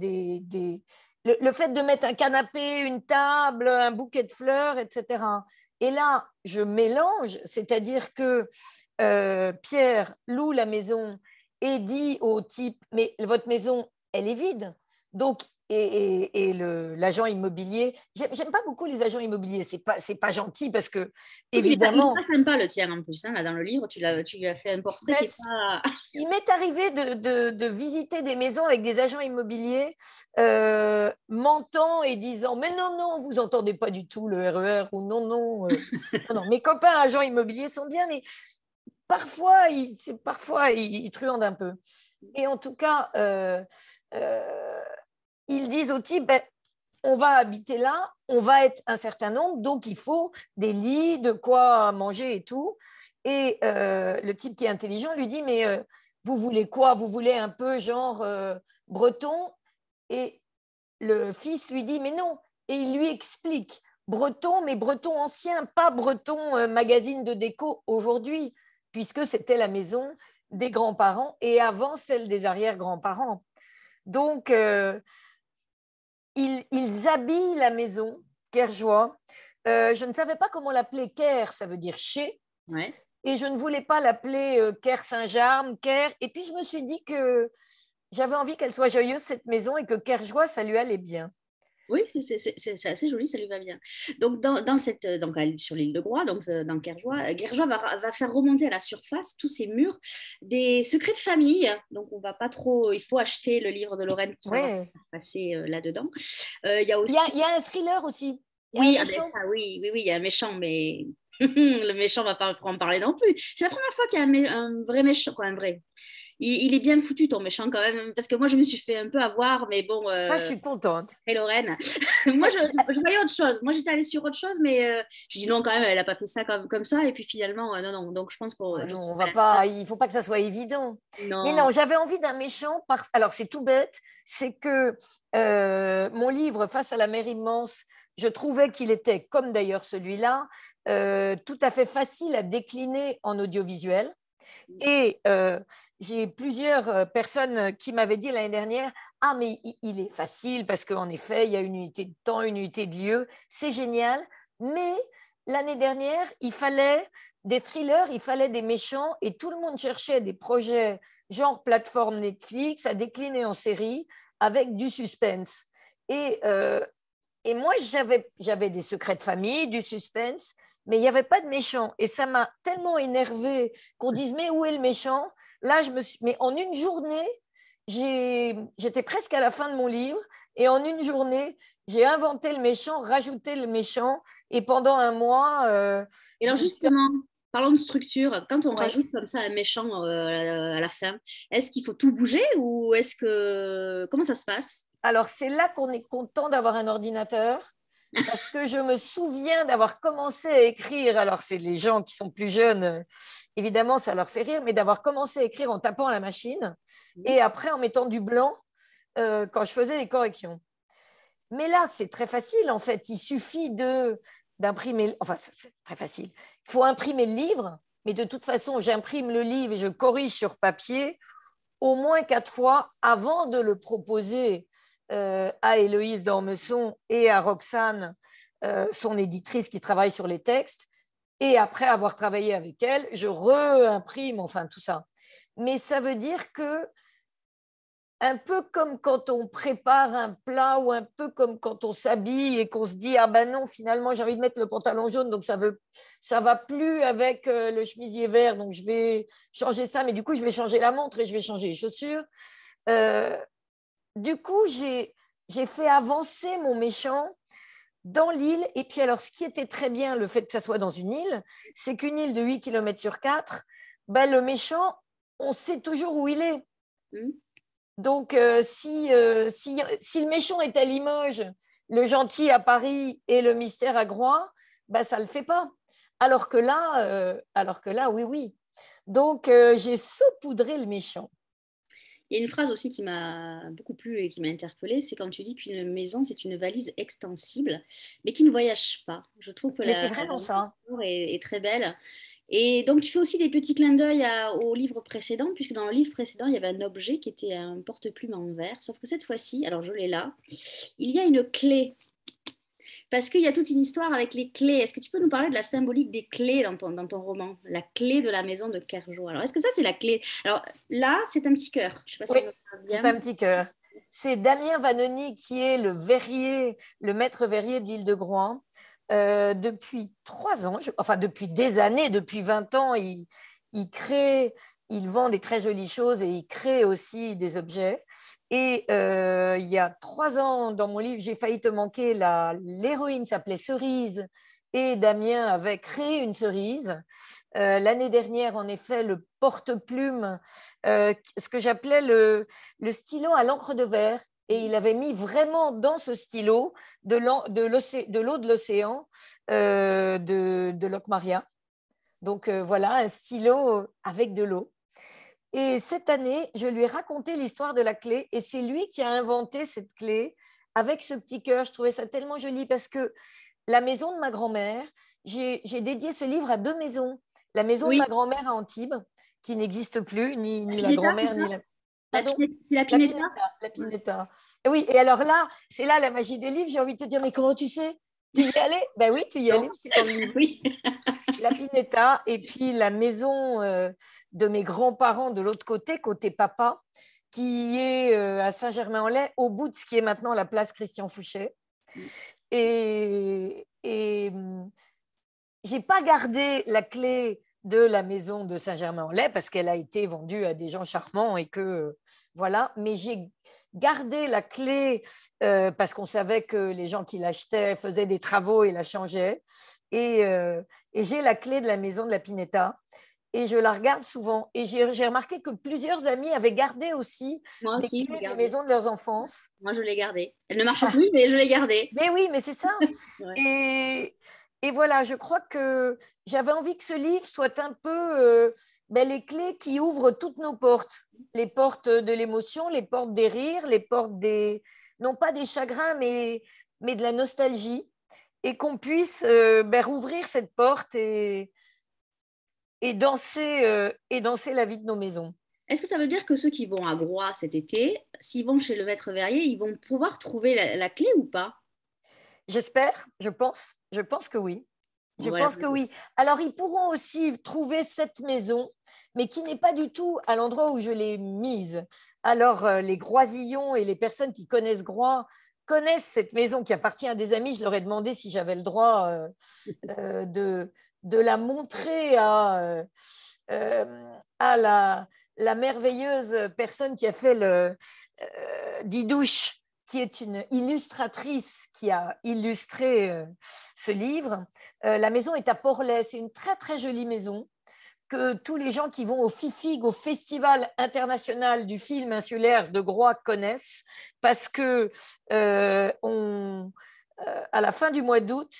fait de mettre un canapé, une table, un bouquet de fleurs, etc. Et là, je mélange, c'est-à-dire que Pierre loue la maison et dit au type, mais votre maison, elle est vide. Donc, et l'agent immobilier, j'aime pas beaucoup les agents immobiliers, c'est pas gentil parce que, Donc, il est évidemment, pas sympa le tien en plus, hein, là dans le livre, tu lui as fait un portrait qui ben, est pas... il m'est arrivé de visiter des maisons avec des agents immobiliers mentant et disant, mais non, non, vous entendez pas du tout le RER ou non, non, non, non, mes copains agents immobiliers sont bien, mais parfois ils truandent un peu. Et en tout cas, ils disent au type, ben, on va habiter là, on va être un certain nombre, donc il faut des lits, de quoi manger et tout. Et le type qui est intelligent lui dit, mais vous voulez quoi? Vous voulez un peu genre breton? Et le fils lui dit, mais non. Et il lui explique, breton, mais breton ancien, pas breton magazine de déco aujourd'hui, puisque c'était la maison des grands-parents et avant celle des arrière-grands-parents. Donc, ils habillent la maison, Kerjoie. Je ne savais pas comment l'appeler Ker, ça veut dire chez, Ouais. et je ne voulais pas l'appeler Ker Saint-Jarme, Ker. Et puis je me suis dit que j'avais envie qu'elle soit joyeuse, cette maison, et que Kerjoie, ça lui allait bien. Oui, c'est assez joli, ça lui va bien. Donc, donc sur l'île de Groix, donc, dans Kerjoie, Kerjoie va faire remonter à la surface tous ces murs des secrets de famille. Donc, on va pas trop. Il faut acheter le livre de Lorraine pour savoir ce qui Ouais. va se passer là-dedans. Il y a Il y a, aussi. il y a un thriller aussi. Il y a un Oui, ah ben méchant. ça, oui, oui, oui, il y a un méchant, mais le méchant va pas en parler non plus. C'est la première fois qu'il y a un vrai méchant, quoi, un vrai. Il est bien foutu ton méchant quand même, parce que moi je me suis fait un peu avoir, mais bon, Ça, je suis contente. et Lorraine. Moi je voyais autre chose. Moi j'étais allée sur autre chose, mais je dis non quand même, elle a pas fait ça comme ça, et puis finalement non non. Donc je pense que Ah je non, suis on pas va la seule. pas, il ne faut pas que ça soit évident. Mais Non. non, j'avais envie d'un méchant. Alors, c'est tout bête. C'est que mon livre, Face à la mer immense, je trouvais qu'il était, comme d'ailleurs celui-là, tout à fait facile à décliner en audiovisuel. Et j'ai plusieurs personnes qui m'avaient dit l'année dernière, ah mais il est facile parce qu'en effet, il y a une unité de temps, une unité de lieu, c'est génial. Mais l'année dernière, il fallait des thrillers, il fallait des méchants et tout le monde cherchait des projets genre plateforme Netflix à décliner en série avec du suspense. Et, euh, et moi, j'avais des secrets de famille, du suspense, mais il n'y avait pas de méchant. Et ça m'a tellement énervé qu'on dise, mais où est le méchant? Là, mais en une journée, j'étais presque à la fin de mon livre, et en une journée, j'ai inventé le méchant, rajouté le méchant, et pendant un mois, Et je alors me suis... justement, parlons de structure. Quand on Ouais. rajoute comme ça un méchant à la fin, est-ce qu'il faut tout bouger ou est-ce que comment ça se passe? Alors, c'est là qu'on est content d'avoir un ordinateur, parce que je me souviens d'avoir commencé à écrire, alors c'est les gens qui sont plus jeunes, évidemment ça leur fait rire, mais d'avoir commencé à écrire en tapant à la machine et après en mettant du blanc quand je faisais des corrections. Mais là, c'est très facile en fait, il suffit d'imprimer, enfin c'est très facile, il faut imprimer le livre, mais de toute façon j'imprime le livre et je corrige sur papier au moins 4 fois avant de le proposer à Héloïse d'Ormesson et à Roxane, son éditrice qui travaille sur les textes. Et après avoir travaillé avec elle, je réimprime, enfin tout ça. Mais ça veut dire que, un peu comme quand on prépare un plat ou un peu comme quand on s'habille et qu'on se dit ah ben non, finalement j'ai envie de mettre le pantalon jaune, donc ça va plus avec le chemisier vert, donc je vais changer ça, mais du coup je vais changer la montre et je vais changer les chaussures. du coup, j'ai fait avancer mon méchant dans l'île. Et puis alors, ce qui était très bien, le fait que ça soit dans une île, c'est qu'une île de 8 km sur 4, ben, le méchant, on sait toujours où il est. Donc, si le méchant est à Limoges, le gentil à Paris et le mystère à Groix, ben, ça ne le fait pas. Alors que là, oui, oui. Donc, j'ai saupoudré le méchant. Il y a une phrase aussi qui m'a beaucoup plu et qui m'a interpellée, c'est quand tu dis qu'une maison, c'est une valise extensible, mais qui ne voyage pas. Je trouve que Mais c'est la vraiment ça. métaphore est très belle. Et donc, tu fais aussi des petits clins d'œil au livre précédent, puisque dans le livre précédent, il y avait un objet qui était un porte-plume en verre, sauf que cette fois-ci, alors je l'ai là, il y a une clé. Parce qu'il y a toute une histoire avec les clés. Est-ce que tu peux nous parler de la symbolique des clés dans ton roman? La clé de la maison de Kerjo. Alors, est-ce que ça, c'est la clé? Alors, là, c'est un petit cœur. Je ne sais pas si Oui, on le voit c'est bien. un petit cœur. C'est Damien Vanoni qui est le verrier, le maître verrier de l'île de Groix. Depuis 3 ans, enfin depuis des années, depuis 20 ans, il crée, il vend des très jolies choses et il crée aussi des objets. Et il y a 3 ans, dans mon livre, j'ai failli te manquer, l'héroïne s'appelait Cerise et Damien avait créé une cerise. L'année dernière, en effet, le porte-plume, ce que j'appelais le stylo à l'encre de verre. Et il avait mis vraiment dans ce stylo de l'eau de l'océan de Locmaria. Donc voilà, un stylo avec de l'eau. Et cette année, je lui ai raconté l'histoire de la clé et c'est lui qui a inventé cette clé avec ce petit cœur. Je trouvais ça tellement joli parce que la maison de ma grand-mère, j'ai dédié ce livre à 2 maisons. La maison de Oui, ma grand-mère à Antibes, qui n'existe plus, la ni la Pineta, c'est grand-mère, ça? ni la... Pardon? C'est la La Pineta? Pineta, la Ouais. Pineta. Et oui, et alors là, c'est là la magie des livres. J'ai envie de te dire, mais comment tu sais? Tu y es allé? Ben oui, tu y es Non. allé, c'est dans le livre. Oui. La Pineta, et puis la maison de mes grands-parents de l'autre côté, côté papa, qui est à Saint-Germain-en-Laye, au bout de ce qui est maintenant la place Christian Fouché. Et j'ai pas gardé la clé de la maison de Saint-Germain-en-Laye parce qu'elle a été vendue à des gens charmants et que voilà, mais j'ai gardé la clé parce qu'on savait que les gens qui l'achetaient faisaient des travaux et la changeaient. Et j'ai la clé de la maison de la Pineta et je la regarde souvent. Et j'ai remarqué que plusieurs amis avaient gardé aussi Moi des aussi, je l'ai clés des gardée. maisons de leurs enfances. Moi, je l'ai gardée. Elle ne marche plus, mais je l'ai gardée. Mais oui, mais c'est ça. Ouais. Et, et voilà, je crois que j'avais envie que ce livre soit un peu les clés qui ouvrent toutes nos portes. Les portes de l'émotion, les portes des rires, les portes des, non pas des chagrins, mais de la nostalgie. Et qu'on puisse rouvrir cette porte et danser la vie de nos maisons. Est-ce que ça veut dire que ceux qui vont à Groix cet été, s'ils vont chez le maître verrier, ils vont pouvoir trouver la clé ou pas? J'espère, je pense que oui. Bon, Je voilà. pense que oui. Alors, ils pourront aussi trouver cette maison, mais qui n'est pas du tout à l'endroit où je l'ai mise. Alors, les Groisillons et les personnes qui connaissent Groix connaissent cette maison qui appartient à des amis. Je leur ai demandé si j'avais le droit de la montrer à la merveilleuse personne qui a fait Didouche, qui est une illustratrice qui a illustré ce livre. La maison est à Porlet. C'est une très, très jolie maison que tous les gens qui vont au FIFIG, au Festival international du film insulaire de Groix, connaissent parce que à la fin du mois d'août,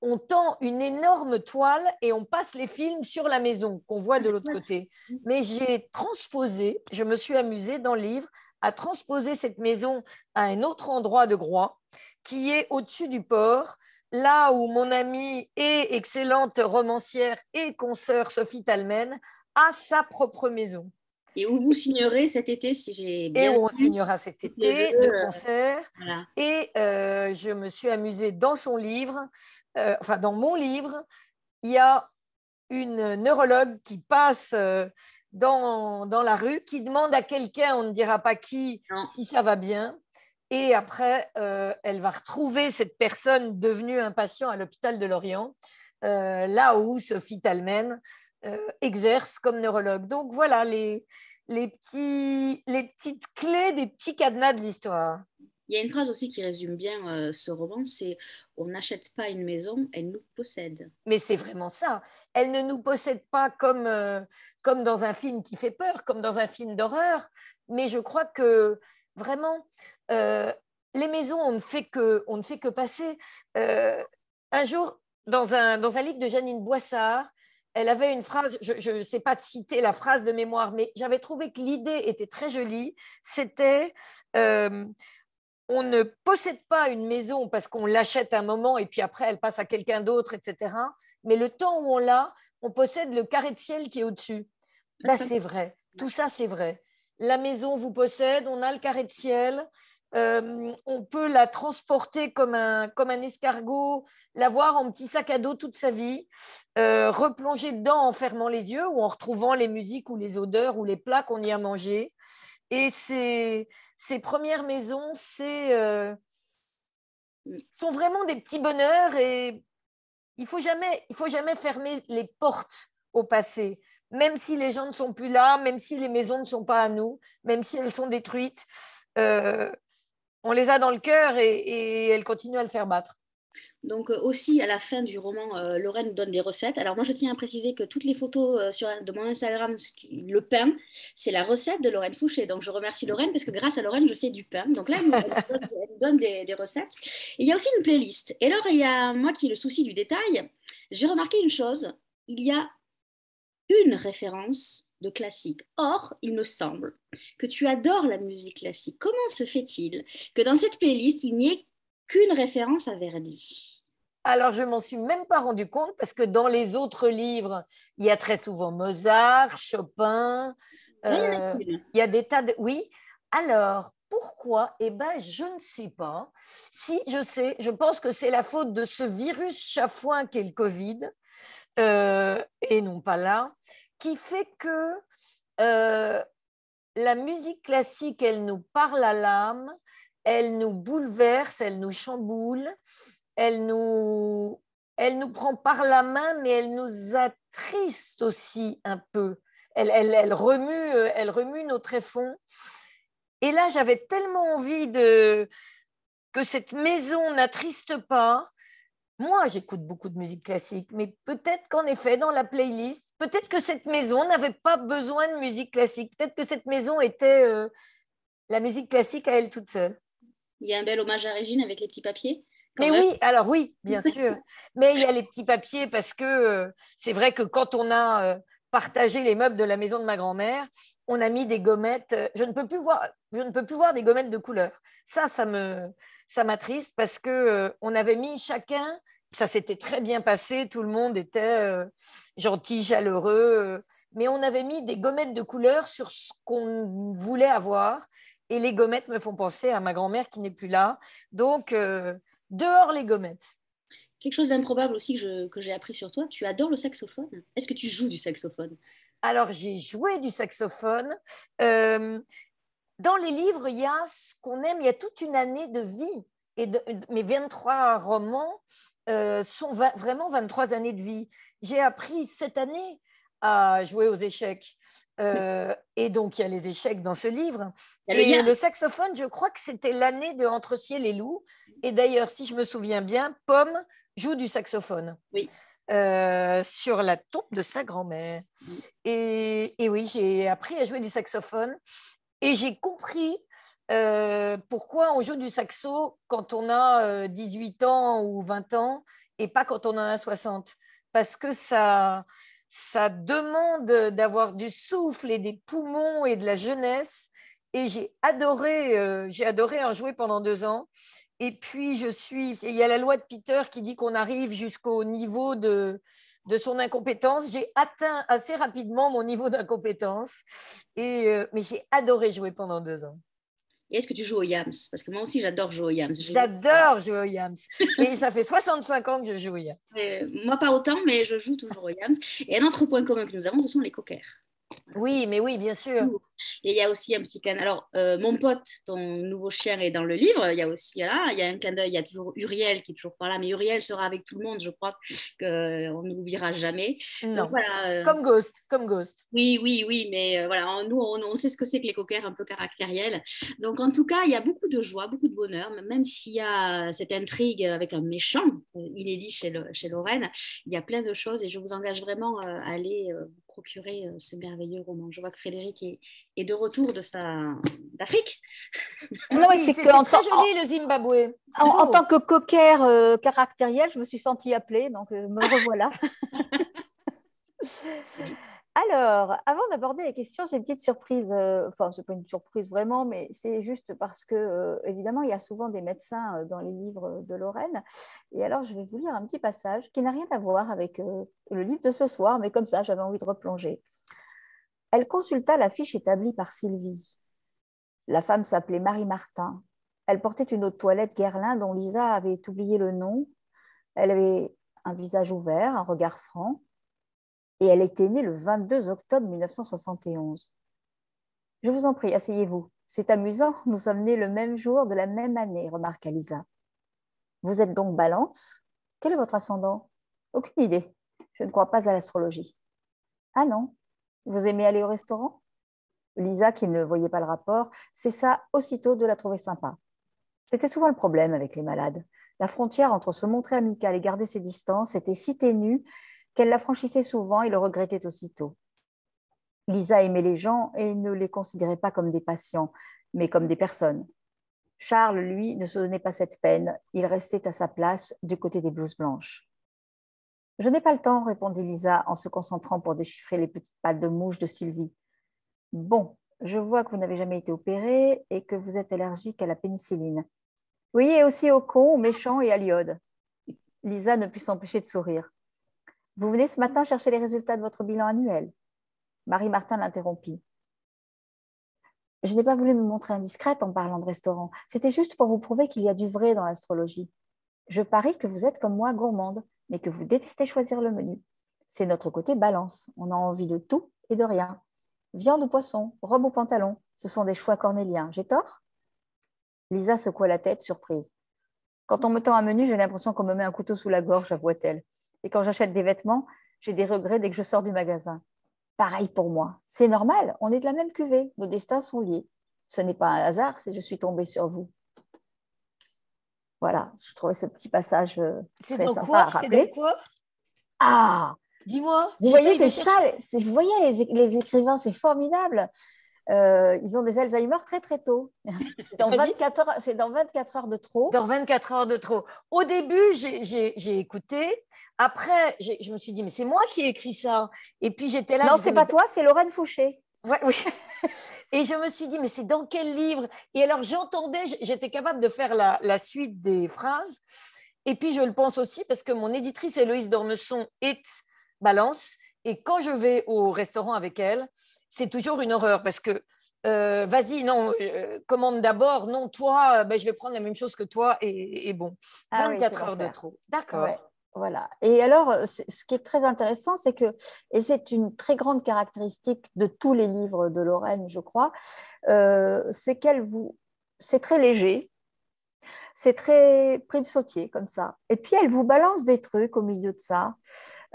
on tend une énorme toile et on passe les films sur la maison qu'on voit de l'autre côté. Mais j'ai transposé, je me suis amusée dans le livre à transposer cette maison à un autre endroit de Groix, qui est au-dessus du port, là où mon amie et excellente romancière et consoeur Sophie Talmen a sa propre maison. Et où vous signerez cet été, si j'ai Et bien où on vu, signera cet toutes les deux. été de concert. Voilà. Et je me suis amusée dans son livre, enfin dans mon livre, il y a une neurologue qui passe dans la rue, qui demande à quelqu'un, on ne dira pas qui, Non. si ça va bien. Et après, elle va retrouver cette personne devenue un patient à l'hôpital de Lorient, là où Sophie Talmen exerce comme neurologue. Donc voilà, les petites clés des petits cadenas de l'histoire. Il y a une phrase aussi qui résume bien ce roman, c'est on n'achète pas une maison, elle nous possède. Mais c'est vraiment ça. Elle ne nous possède pas comme dans un film qui fait peur, comme dans un film d'horreur, mais je crois que vraiment, les maisons, on ne fait que passer. Un jour, dans un livre de Janine Boissard, elle avait une phrase, je ne sais pas citer la phrase de mémoire, mais j'avais trouvé que l'idée était très jolie. C'était on ne possède pas une maison parce qu'on l'achète un moment et puis après elle passe à quelqu'un d'autre, etc. Mais le temps où on l'a, on possède le carré de ciel qui est au-dessus. Ben, c'est vrai, tout ça c'est vrai. La maison vous possède, on a le carré de ciel, on peut la transporter comme un escargot, l'avoir en petit sac à dos toute sa vie, replonger dedans en fermant les yeux ou en retrouvant les musiques ou les odeurs ou les plats qu'on y a mangés. Et ces premières maisons, sont vraiment des petits bonheurs et il faut jamais fermer les portes au passé, même si les gens ne sont plus là, même si les maisons ne sont pas à nous, même si elles sont détruites. On les a dans le cœur et elles continuent à le faire battre. Donc aussi à la fin du roman, Lorraine nous donne des recettes. Alors moi je tiens à préciser que toutes les photos de mon Instagram, le pain, c'est la recette de Lorraine Fouché. Donc je remercie Lorraine parce que grâce à Lorraine je fais du pain. Donc là elle nous donne des recettes. Et il y a aussi une playlist. Et alors il y a moi qui ai le souci du détail, j'ai remarqué une chose, il y a une référence de classique. Or, il me semble que tu adores la musique classique. Comment se fait-il que dans cette playlist, il n'y ait qu'une référence à Verdi? Alors, je m'en suis même pas rendu compte parce que dans les autres livres, il y a très souvent Mozart, Chopin, Là, il y en a une. il y a des tas de... Oui, alors, pourquoi? Eh bien, je ne sais pas. Si, je sais, je pense que c'est la faute de ce virus chafouin qu'est le Covid, et non pas là, qui fait que euh, la musique classique, elle nous parle à l'âme, elle nous bouleverse, elle nous chamboule, elle nous, elle nous prend par la main, mais elle nous attriste aussi un peu. Elle remue nos tréfonds. Et là, j'avais tellement envie que cette maison n'attriste pas. Moi, j'écoute beaucoup de musique classique, mais peut-être qu'en effet, dans la playlist, peut-être que cette maison n'avait pas besoin de musique classique. Peut-être que cette maison était la musique classique à elle toute seule. Il y a un bel hommage à Régine avec les petits papiers, quand Mais même. oui, alors oui, bien sûr. Mais il y a les petits papiers parce que c'est vrai que quand on a partagé les meubles de la maison de ma grand-mère, on a mis des gommettes. Je ne peux plus voir des gommettes de couleur. Ça m'attriste parce que on avait mis chacun. Ça s'était très bien passé, tout le monde était gentil, chaleureux, mais on avait mis des gommettes de couleur sur ce qu'on voulait avoir. Et les gommettes me font penser à ma grand-mère qui n'est plus là. Donc, dehors les gommettes. Quelque chose d'improbable aussi que j'ai appris sur toi, tu adores le saxophone. Est-ce que tu joues du saxophone? Alors, j'ai joué du saxophone. Euh, Dans les livres, il y a ce qu'on aime, il y a toute une année de vie. Mes 23 romans sont vraiment 23 années de vie. J'ai appris cette année à jouer aux échecs. Et donc, il y a les échecs dans ce livre. Il y a le Et ya. le saxophone, je crois que c'était l'année de Entre ciel et loup. Et d'ailleurs, si je me souviens bien, Pomme joue du saxophone Oui. sur la tombe de sa grand-mère. Et oui, j'ai appris à jouer du saxophone. Et j'ai compris pourquoi on joue du saxo quand on a 18 ans ou 20 ans et pas quand on en a 60. Parce que ça demande d'avoir du souffle et des poumons et de la jeunesse. Et j'ai adoré en jouer pendant 2 ans. Et puis, il y a la loi de Peter qui dit qu'on arrive jusqu'au niveau de son incompétence. J'ai atteint assez rapidement mon niveau d'incompétence, mais j'ai adoré jouer pendant 2 ans. Et est-ce que tu joues au yams? Parce que moi aussi, j'adore jouer au yams. J'adore jouer au Yams. Et ça fait 65 ans que je joue au Yams. Moi, pas autant, mais je joue toujours au yams. Et un autre point commun que nous avons, ce sont les cockers. Oui, mais oui, bien sûr. Et il y a aussi un petit clin d'œil. Alors, mon pote, ton nouveau chien est dans le livre. Il y a aussi, là, il y a un clin d'œil. Il y a toujours Uriel qui est toujours par là. Mais Uriel sera avec tout le monde. Je crois qu'on ne l'oubliera jamais. Donc, Non, voilà. comme Ghost, comme Ghost. Oui, oui, oui, mais voilà, nous, on sait ce que c'est que les coquers un peu caractériels. Donc, en tout cas, il y a beaucoup de joie, beaucoup de bonheur, même s'il y a cette intrigue avec un méchant inédit chez Lorraine, il y a plein de choses et je vous engage vraiment à aller vous procurer ce merveilleux roman. Je vois que Frédéric est de retour d'Afrique. Ah Non, mais oui, c'est c'est qu'en très joli le Zimbabwe. C'est en beau. tant que cocker caractériel, je me suis sentie appelée, donc me revoilà. Alors, avant d'aborder les questions, j'ai une petite surprise. Enfin, ce n'est pas une surprise vraiment, mais c'est juste parce que, évidemment, il y a souvent des médecins dans les livres de Lorraine. Et alors, je vais vous lire un petit passage qui n'a rien à voir avec le livre de ce soir, mais comme ça, j'avais envie de replonger. Elle consulta la fiche établie par Sylvie. La femme s'appelait Marie Martin. Elle portait une eau de toilette Guerlain dont Lisa avait oublié le nom. Elle avait un visage ouvert, un regard franc. Et elle était née le 22 octobre 1971. Je vous en prie, asseyez-vous. C'est amusant, nous sommes nés le même jour de la même année, remarqua Lisa. Vous êtes donc Balance? Quel est votre ascendant? Aucune idée. Je ne crois pas à l'astrologie. Ah non? Vous aimez aller au restaurant? Lisa, qui ne voyait pas le rapport, cessa aussitôt de la trouver sympa. C'était souvent le problème avec les malades. La frontière entre se montrer amicale et garder ses distances était si ténue qu'elle la franchissait souvent et le regrettait aussitôt. Lisa aimait les gens et ne les considérait pas comme des patients, mais comme des personnes. Charles, lui, ne se donnait pas cette peine. Il restait à sa place du côté des blouses blanches. « Je n'ai pas le temps, répondit Lisa en se concentrant pour déchiffrer les petites pattes de mouche de Sylvie. « Bon, je vois que vous n'avez jamais été opérée et que vous êtes allergique à la pénicilline. Oui, et aussi au con, au méchant et à l'iode. » Lisa ne put s'empêcher de sourire. « Vous venez ce matin chercher les résultats de votre bilan annuel. » Marie-Martin l'interrompit. « Je n'ai pas voulu me montrer indiscrète en parlant de restaurant. C'était juste pour vous prouver qu'il y a du vrai dans l'astrologie. Je parie que vous êtes comme moi gourmande, mais que vous détestez choisir le menu. C'est notre côté balance. On a envie de tout et de rien. Viande ou poisson, robe ou pantalon, ce sont des choix cornéliens. J'ai tort ?» Lisa secoua la tête, surprise. « Quand on me tend un menu, j'ai l'impression qu'on me met un couteau sous la gorge, avoua-t-elle. Et quand j'achète des vêtements, j'ai des regrets dès que je sors du magasin. Pareil pour moi. C'est normal, on est de la même cuvée, nos destins sont liés. Ce n'est pas un hasard si je suis tombée sur vous. » Voilà, je trouvais ce petit passage très sympa à rappeler. C'est dans quoi? Ah, Dis-moi. vous voyez, c'est chercher. ça. Vous voyez, les écrivains, c'est formidable. Ils ont des Alzheimer très, très tôt. C'est dans 24 heures de trop. Dans 24 heures de trop. Au début, j'ai écouté. Après, je me suis dit, mais c'est moi qui ai écrit ça. Et puis, j'étais là. Non, c'est pas toi, c'est Lorraine Fouché. Ouais, oui. Et je me suis dit, mais c'est dans quel livre? Et alors, j'étais capable de faire la suite des phrases. Et puis, je le pense aussi parce que mon éditrice Héloïse d'Ormesson est Balance. Et quand je vais au restaurant avec elle, c'est toujours une horreur parce que vas-y, non, commande d'abord. Non, toi, je vais prendre la même chose que toi. Et bon, 24 heures de trop. D'accord. Ouais, voilà. Et alors, ce qui est très intéressant, c'est que, et c'est une très grande caractéristique de tous les livres de Lorraine, je crois, c'est c'est très léger, c'est très prime sautier comme ça. Et puis, elle vous balance des trucs au milieu de ça.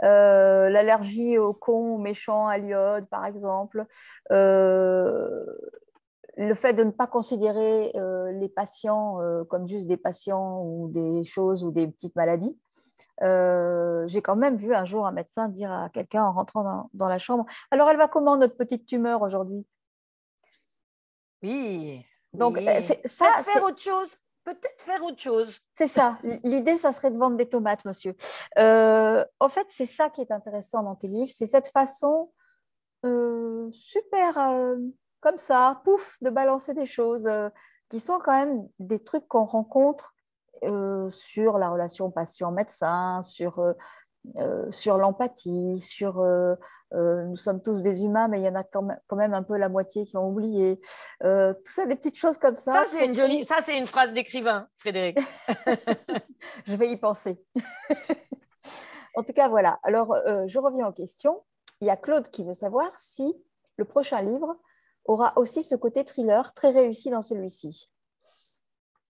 L'allergie au con, au méchant, à l'iode, par exemple. Le fait de ne pas considérer les patients comme juste des patients ou des choses ou des petites maladies. J'ai quand même vu un jour un médecin dire à quelqu'un en rentrant dans la chambre, « Alors, elle va comment, notre petite tumeur, aujourd'hui ?» Oui. Donc, oui. ça, faire autre chose. Peut-être faire autre chose. C'est ça. L'idée, ça serait de vendre des tomates, monsieur. En fait, c'est ça qui est intéressant dans tes livres. C'est cette façon super, comme ça, pouf, de balancer des choses qui sont quand même des trucs qu'on rencontre sur la relation patient-médecin, sur l'empathie, nous sommes tous des humains, mais il y en a quand même un peu la moitié qui ont oublié. Tout ça, des petites choses comme ça. Ça, c'est une phrase d'écrivain, Frédéric. Je vais y penser. En tout cas, voilà. Alors, je reviens aux questions. Il y a Claude qui veut savoir si le prochain livre aura aussi ce côté thriller très réussi dans celui-ci.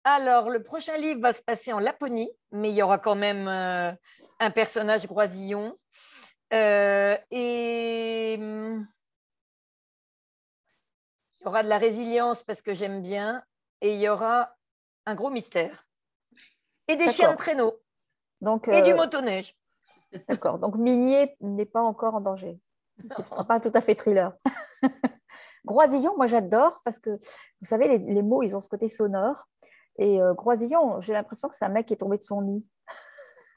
Alors, le prochain livre va se passer en Laponie, mais il y aura quand même un personnage Groisillon. Et il y aura de la résilience parce que j'aime bien. Et il y aura un gros mystère. Et des chiens de traîneau. Donc, et du motoneige. D'accord. Donc, Minier n'est pas encore en danger. Ce ne sera pas tout à fait thriller. Groisillon, moi j'adore parce que, vous savez, les mots, ils ont ce côté sonore. Et Groisillon, j'ai l'impression que c'est un mec qui est tombé de son nid.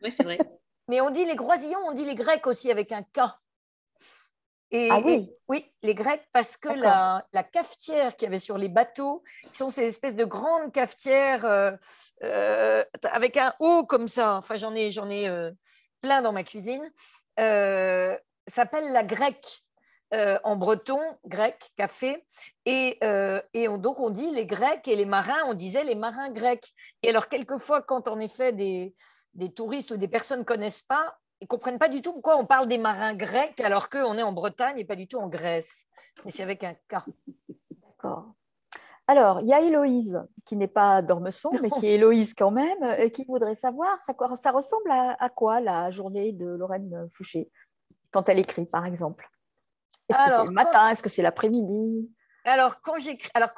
Oui, c'est vrai. Mais on dit les Groisillons, on dit les Grecs aussi avec un K. Oui. Oui, les Grecs, parce que la cafetière qu'il y avait sur les bateaux, qui sont ces espèces de grandes cafetières avec un haut comme ça, enfin j'en ai plein dans ma cuisine, s'appelle la grecque en breton, grec, café, donc on dit les Grecs et les marins, on disait les marins grecs. Et alors quelquefois, quand en effet des touristes ou des personnes ne connaissent pas, ils ne comprennent pas du tout pourquoi on parle des marins grecs alors qu'on est en Bretagne et pas du tout en Grèce. Mais c'est avec un K. D'accord. Alors, il y a Héloïse, qui n'est pas d'Ormesson, mais qui est Héloïse quand même, et qui voudrait savoir, ça ressemble à quoi la journée de Lorraine Fouché, quand elle écrit, par exemple? Est-ce que c'est le matin? Est-ce que c'est l'après-midi? Alors, quand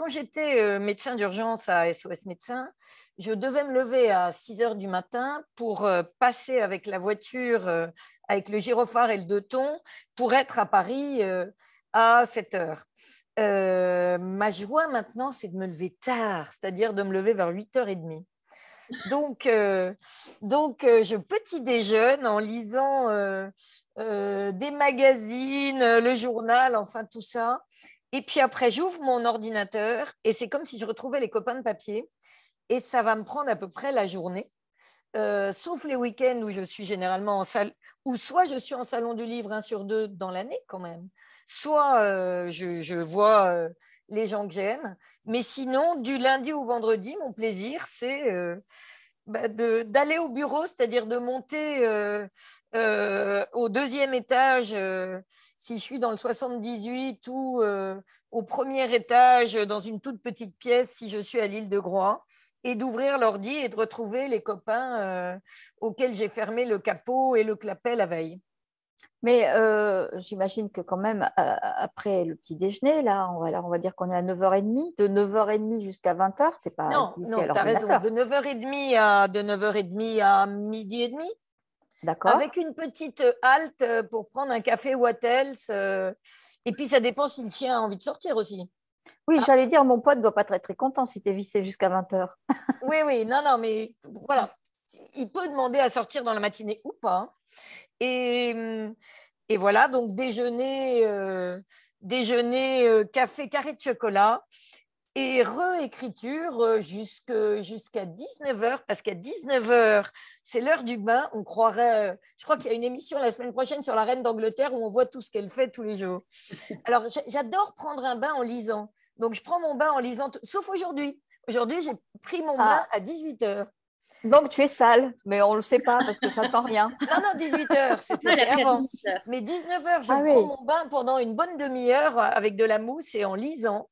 j'étais médecin d'urgence à SOS Médecins, je devais me lever à 6 heures du matin pour passer avec la voiture, avec le gyrophare et le 2 tons, pour être à Paris à 7 heures. Ma joie maintenant, c'est de me lever tard, c'est-à-dire de me lever vers 8h30. Donc, je petit déjeune en lisant des magazines, le journal, enfin tout ça. Et puis après, j'ouvre mon ordinateur et c'est comme si je retrouvais les copains de papier. Et ça va me prendre à peu près la journée, sauf les week-ends où je suis généralement en salle, ou soit je suis en salon du livre 1 sur 2 dans l'année quand même, soit je vois les gens que j'aime. Mais sinon, du lundi au vendredi, mon plaisir, c'est d'aller au bureau, c'est-à-dire de monter au 2e étage si je suis dans le 78 ou au 1er étage dans une toute petite pièce si je suis à l'île de Groix, et d'ouvrir l'ordi et de retrouver les copains auxquels j'ai fermé le capot et le clapet la veille. Mais j'imagine que quand même, après le petit déjeuner, là, on va dire qu'on est à 9h30, de 9h30 jusqu'à 20h, tu n'es pas Non, ici non, à tu as raison. l'ordinateur. De 9h30 à 12h30. D'accord. Avec une petite halte pour prendre un café ou Wattels. Et puis, ça dépend si le chien a envie de sortir aussi. Oui, j'allais dire, mon pote ne doit pas être très, très content si tu es vissé jusqu'à 20h. Oui, oui, non, mais voilà. Il peut demander à sortir dans la matinée ou pas. Et, et voilà, donc déjeuner, café, carré de chocolat. Et réécriture jusqu'à 19h, parce qu'à 19h, c'est l'heure du bain. On croirait, je crois qu'il y a une émission la semaine prochaine sur la reine d'Angleterre où on voit tout ce qu'elle fait tous les jours. Alors, j'adore prendre un bain en lisant. Donc, je prends mon bain en lisant, sauf aujourd'hui. Aujourd'hui, j'ai pris mon bain à 18h. Donc, tu es sale, mais on ne le sait pas parce que ça sent rien. Non, 18h, c'était avant. Mais 19h, je prends mon bain pendant une bonne demi-heure avec de la mousse et en lisant.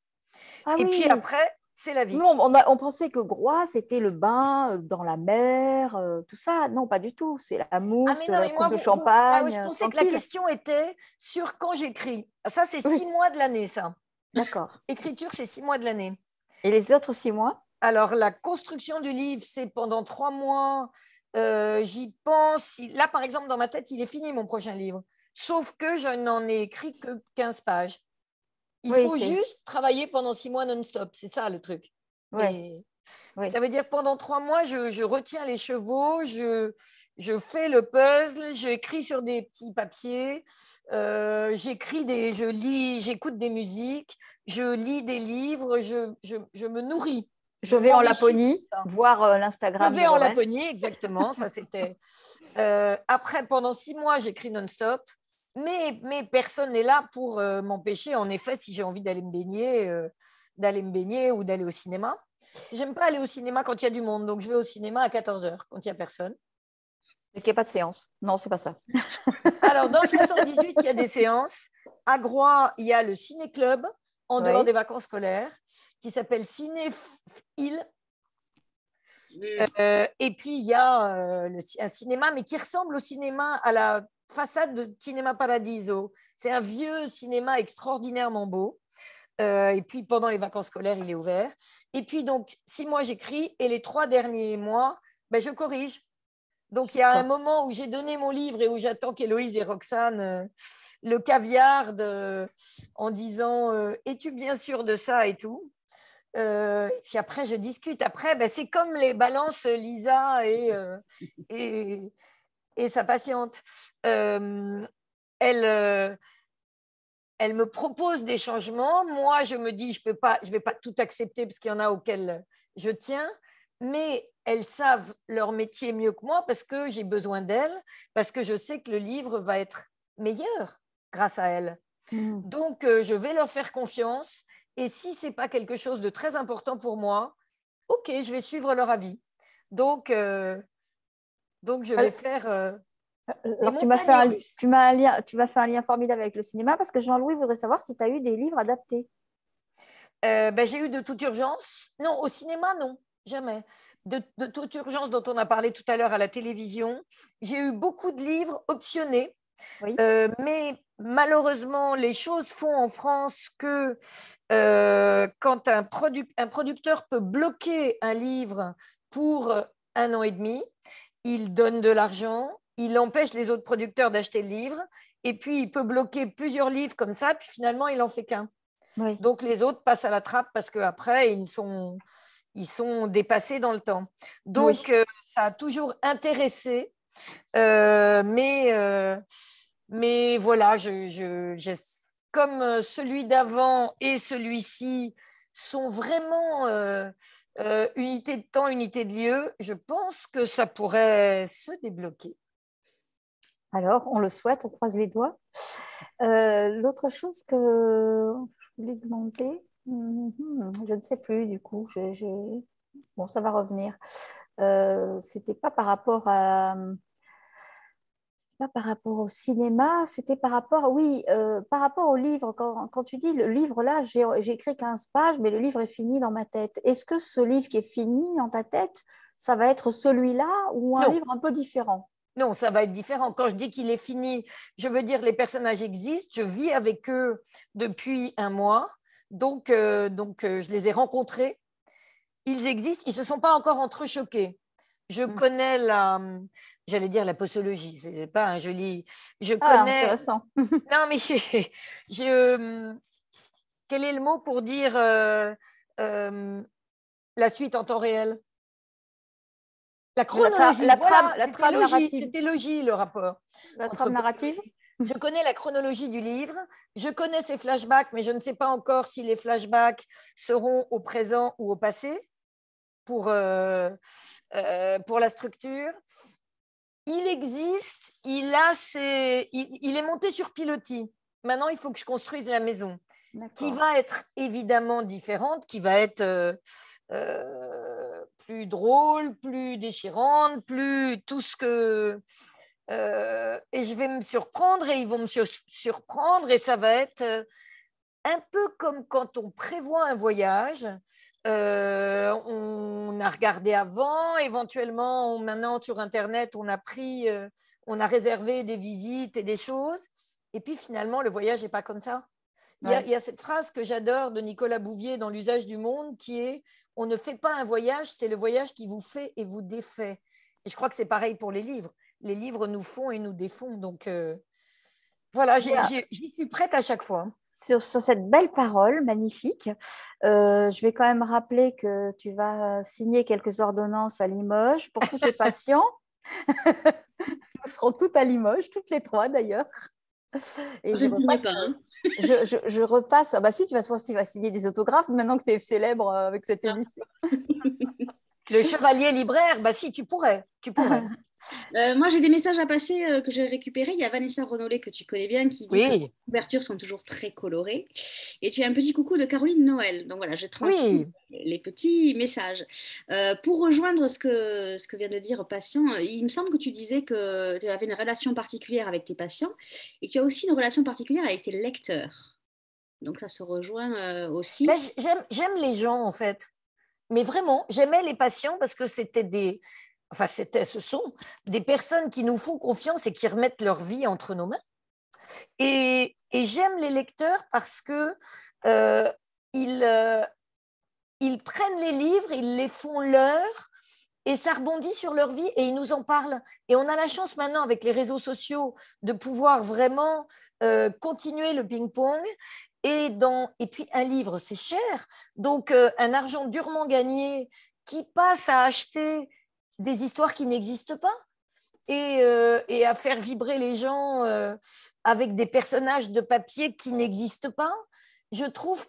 Et puis après, c'est la vie. Nous, on pensait que Groix, c'était le bain dans la mer, tout ça. Non, pas du tout. C'est la mousse, la coupe de champagne. Je pensais que la question était sur quand j'écris. Ça, c'est 6 mois de l'année, ça. D'accord. Écriture, c'est 6 mois de l'année. Et les autres 6 mois? Alors, la construction du livre, c'est pendant 3 mois. J'y pense. Là, par exemple, dans ma tête, il est fini, mon prochain livre. Sauf que je n'en ai écrit que 15 pages. Il faut juste travailler pendant 6 mois non-stop. C'est ça, le truc. Mais ça veut dire que pendant 3 mois, je retiens les chevaux, je fais le puzzle, j'écris sur des petits papiers, je lis, j'écoute des musiques, je lis des livres, je me nourris. Je vais en Laponie, voir l'Instagram. Je vais en Laponie, exactement. Ça, c'était. Après, pendant 6 mois, j'écris non-stop. Mais personne n'est là pour m'empêcher, en effet, si j'ai envie d'aller me baigner ou d'aller au cinéma. J'aime pas aller au cinéma quand il y a du monde, donc je vais au cinéma à 14h, quand il n'y a personne. Et qu'il n'y a pas de séance. Non, c'est pas ça. Alors, dans le 78, il y a des séances. À Groix, il y a le ciné-club. en dehors des vacances scolaires, qui s'appelle Cinéphile. Et puis, il y a un cinéma, mais qui ressemble au cinéma, à la façade de Cinéma Paradiso. C'est un vieux cinéma extraordinairement beau. Et puis, pendant les vacances scolaires, il est ouvert. Et puis, donc, 6 mois, j'écris. Et les 3 derniers mois, je corrige. Donc, il y a un moment où j'ai donné mon livre et où j'attends qu'Héloïse et Roxane le caviardent en disant « Es-tu bien sûre de ça ?» et tout. Et puis après, je discute. Après, c'est comme les balances Lisa et sa patiente. Elle me propose des changements. Moi, je me dis, je ne vais pas tout accepter parce qu'il y en a auxquels je tiens. Mais elles savent leur métier mieux que moi parce que j'ai besoin d'elles, parce que je sais que le livre va être meilleur grâce à elles. Donc, je vais leur faire confiance. Et si ce n'est pas quelque chose de très important pour moi, ok, je vais suivre leur avis. Donc je vais faire... Alors, tu vas faire un lien formidable avec le cinéma parce que Jean-Louis voudrait savoir si tu as eu des livres adaptés. J'ai eu De toute urgence. Non, au cinéma, non, jamais. De toute urgence dont on a parlé tout à l'heure à la télévision. J'ai eu beaucoup de livres optionnés. Oui. Mais malheureusement, les choses font en France que quand un producteur peut bloquer un livre pour 1 an et demi, il donne de l'argent, il empêche les autres producteurs d'acheter le livre, et puis il peut bloquer plusieurs livres comme ça, puis finalement, il n'en fait qu'un. Oui. Donc, les autres passent à la trappe parce qu'après, ils sont dépassés dans le temps. Donc, oui. Ça a toujours intéressé, mais voilà, comme celui d'avant et celui-ci sont vraiment unité de temps, unité de lieu, je pense que ça pourrait se débloquer. Alors, on le souhaite, on croise les doigts. L'autre chose que je voulais demander, je ne sais plus du coup, bon, ça va revenir. C'était pas par rapport au cinéma, c'était par rapport, oui, par rapport au livre. Quand tu dis le livre là, j'ai écrit 15 pages, mais le livre est fini dans ma tête. Est-ce que ce livre qui est fini dans ta tête, ça va être celui-là ou un livre un peu différent? Non, ça va être différent. Quand je dis qu'il est fini, je veux dire les personnages existent, je vis avec eux depuis 1 mois, donc je les ai rencontrés. Ils existent, ils ne se sont pas encore entrechoqués. Je connais j'allais dire la posologie, c'est pas un joli. Je connais. Intéressant. Non, mais quel est le mot pour dire la suite en temps réel? La chronologie. La trame narrative. C'était logique le rapport. La trame narrative. Je connais la chronologie du livre, je connais ses flashbacks, mais je ne sais pas encore si les flashbacks seront au présent ou au passé pour la structure. Il existe, il est monté sur pilotis. Maintenant, il faut que je construise la maison, qui va être évidemment différente, qui va être plus drôle, plus déchirante, plus tout ce que... et je vais me surprendre et ils vont me surprendre et ça va être un peu comme quand on prévoit un voyage. On a regardé avant, éventuellement, maintenant sur Internet, on a réservé des visites et des choses. Et puis finalement, le voyage n'est pas comme ça. Il y a cette phrase que j'adore de Nicolas Bouvier dans L'usage du monde qui est « On ne fait pas un voyage, c'est le voyage qui vous fait et vous défait ». Et je crois que c'est pareil pour les livres. Les livres nous font et nous défont. Donc voilà, j'y suis prête à chaque fois. Sur cette belle parole magnifique, je vais quand même rappeler que tu vas signer quelques ordonnances à Limoges pour tous tes patients. Nous serons toutes à Limoges, toutes les 3 d'ailleurs. Et je ne signe pas. Hein. Je repasse. Bah si, tu vas signer des autographes maintenant que tu es célèbre avec cette émission. Le chevalier libraire, bah si, tu pourrais. Moi, j'ai des messages à passer que j'ai récupérés. Il y a Vanessa Renollet que tu connais bien qui dit que les couvertures sont toujours très colorées. Et tu as un petit coucou de Caroline Noël. Donc voilà, je transmets les petits messages. Pour rejoindre ce que vient de dire Patient, il me semble que tu disais que tu avais une relation particulière avec tes patients et tu as aussi une relation particulière avec tes lecteurs. Donc, ça se rejoint aussi. Là, j'aime les gens, en fait. Mais vraiment, j'aimais les patients parce que ce sont des personnes qui nous font confiance et qui remettent leur vie entre nos mains. Et j'aime les lecteurs parce que ils prennent les livres, ils les font leurs, et ça rebondit sur leur vie et ils nous en parlent. Et on a la chance maintenant, avec les réseaux sociaux, de pouvoir vraiment continuer le ping-pong. Et puis, un livre, c'est cher. Donc, un argent durement gagné qui passe à acheter des histoires qui n'existent pas et à faire vibrer les gens avec des personnages de papier qui n'existent pas. Je trouve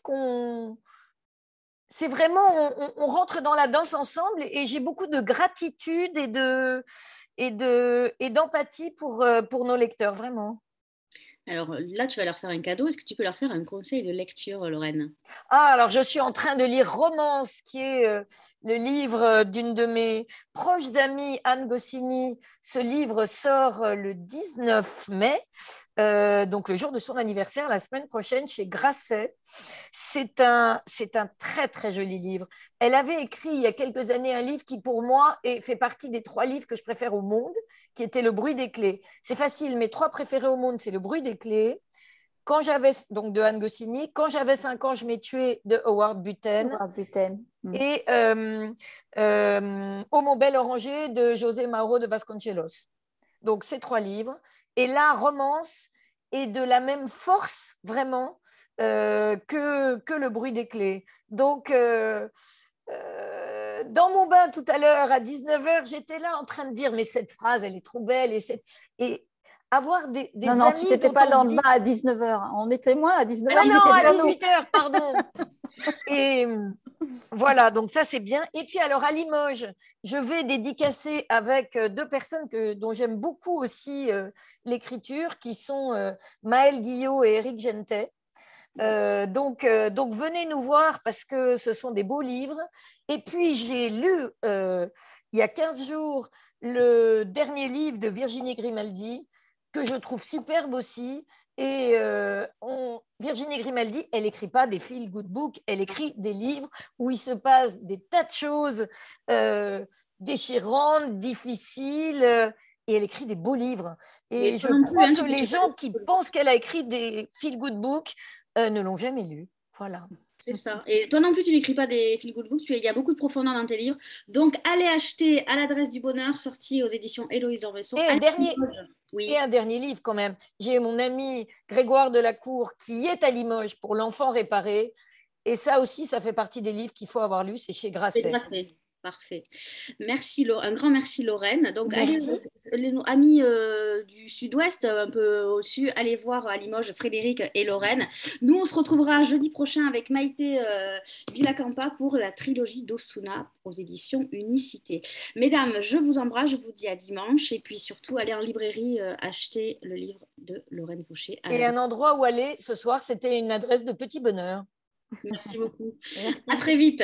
c'est vraiment, on rentre dans la danse ensemble et j'ai beaucoup de gratitude et d'empathie pour nos lecteurs, vraiment. Alors là, tu vas leur faire un cadeau. Est-ce que tu peux leur faire un conseil de lecture, Lorraine? Alors je suis en train de lire Romance, qui est le livre d'une de mes proches amies, Anne Goscinny. Ce livre sort le 19 mai, donc le jour de son anniversaire, la semaine prochaine, chez Grasset. C'est un très, très joli livre. Elle avait écrit il y a quelques années un livre qui, pour moi, fait partie des 3 livres que je préfère au monde, qui était Le bruit des clés. C'est facile, mes 3 préférés au monde, c'est Le bruit des clés, donc de Anne Goscinny, Quand j'avais 5 ans, je m'ai tué de Howard Buten, et Oh mon bel oranger de José Mauro de Vasconcelos. Donc ces 3 livres. Et la Romance est de la même force, vraiment, que Le bruit des clés. Donc, dans mon bain tout à l'heure, à 19h, j'étais là en train de dire, mais cette phrase, elle est trop belle. Et avoir des non, amis tu n'étais pas dans le bain à 19h. On était moins à 19h. Ah non, à 18h, pardon. Et voilà, donc ça, c'est bien. Et puis, alors, à Limoges, je vais dédicacer avec 2 personnes dont j'aime beaucoup aussi l'écriture, qui sont Maëlle Guillot et Éric Gentet. Donc, venez nous voir parce que ce sont des beaux livres. Et puis, j'ai lu il y a 15 jours le dernier livre de Virginie Grimaldi, que je trouve superbe aussi. Et Virginie Grimaldi, elle n'écrit pas des feel-good books, elle écrit des livres où il se passe des tas de choses déchirantes, difficiles, et elle écrit des beaux livres. Et je crois que les gens qui pensent qu'elle a écrit des feel-good books ne l'ont jamais lu. Voilà. C'est ça. Et toi non plus, tu n'écris pas des feel-good books. Il y a beaucoup de profondeur dans tes livres. Donc, allez acheter À l'adresse du bonheur, sorti aux éditions Héloïse Dormesson. Et un dernier livre quand même. J'ai mon ami Grégoire Delacour qui est à Limoges pour L'enfant réparé. Et ça aussi, ça fait partie des livres qu'il faut avoir lus. C'est chez Grasset. Parfait. Merci, un grand merci, Lorraine. Donc, allez, les amis du sud-ouest, un peu au sud, allez voir à Limoges Frédéric et Lorraine. Nous, on se retrouvera jeudi prochain avec Maïté Villacampa pour la trilogie d'Osuna aux éditions Unicité. Mesdames, je vous embrasse, je vous dis à dimanche. Et puis surtout, allez en librairie acheter le livre de Lorraine Fouché. Et un endroit où aller ce soir, c'était une adresse de Petit Bonheur. Merci beaucoup. Merci. À très vite.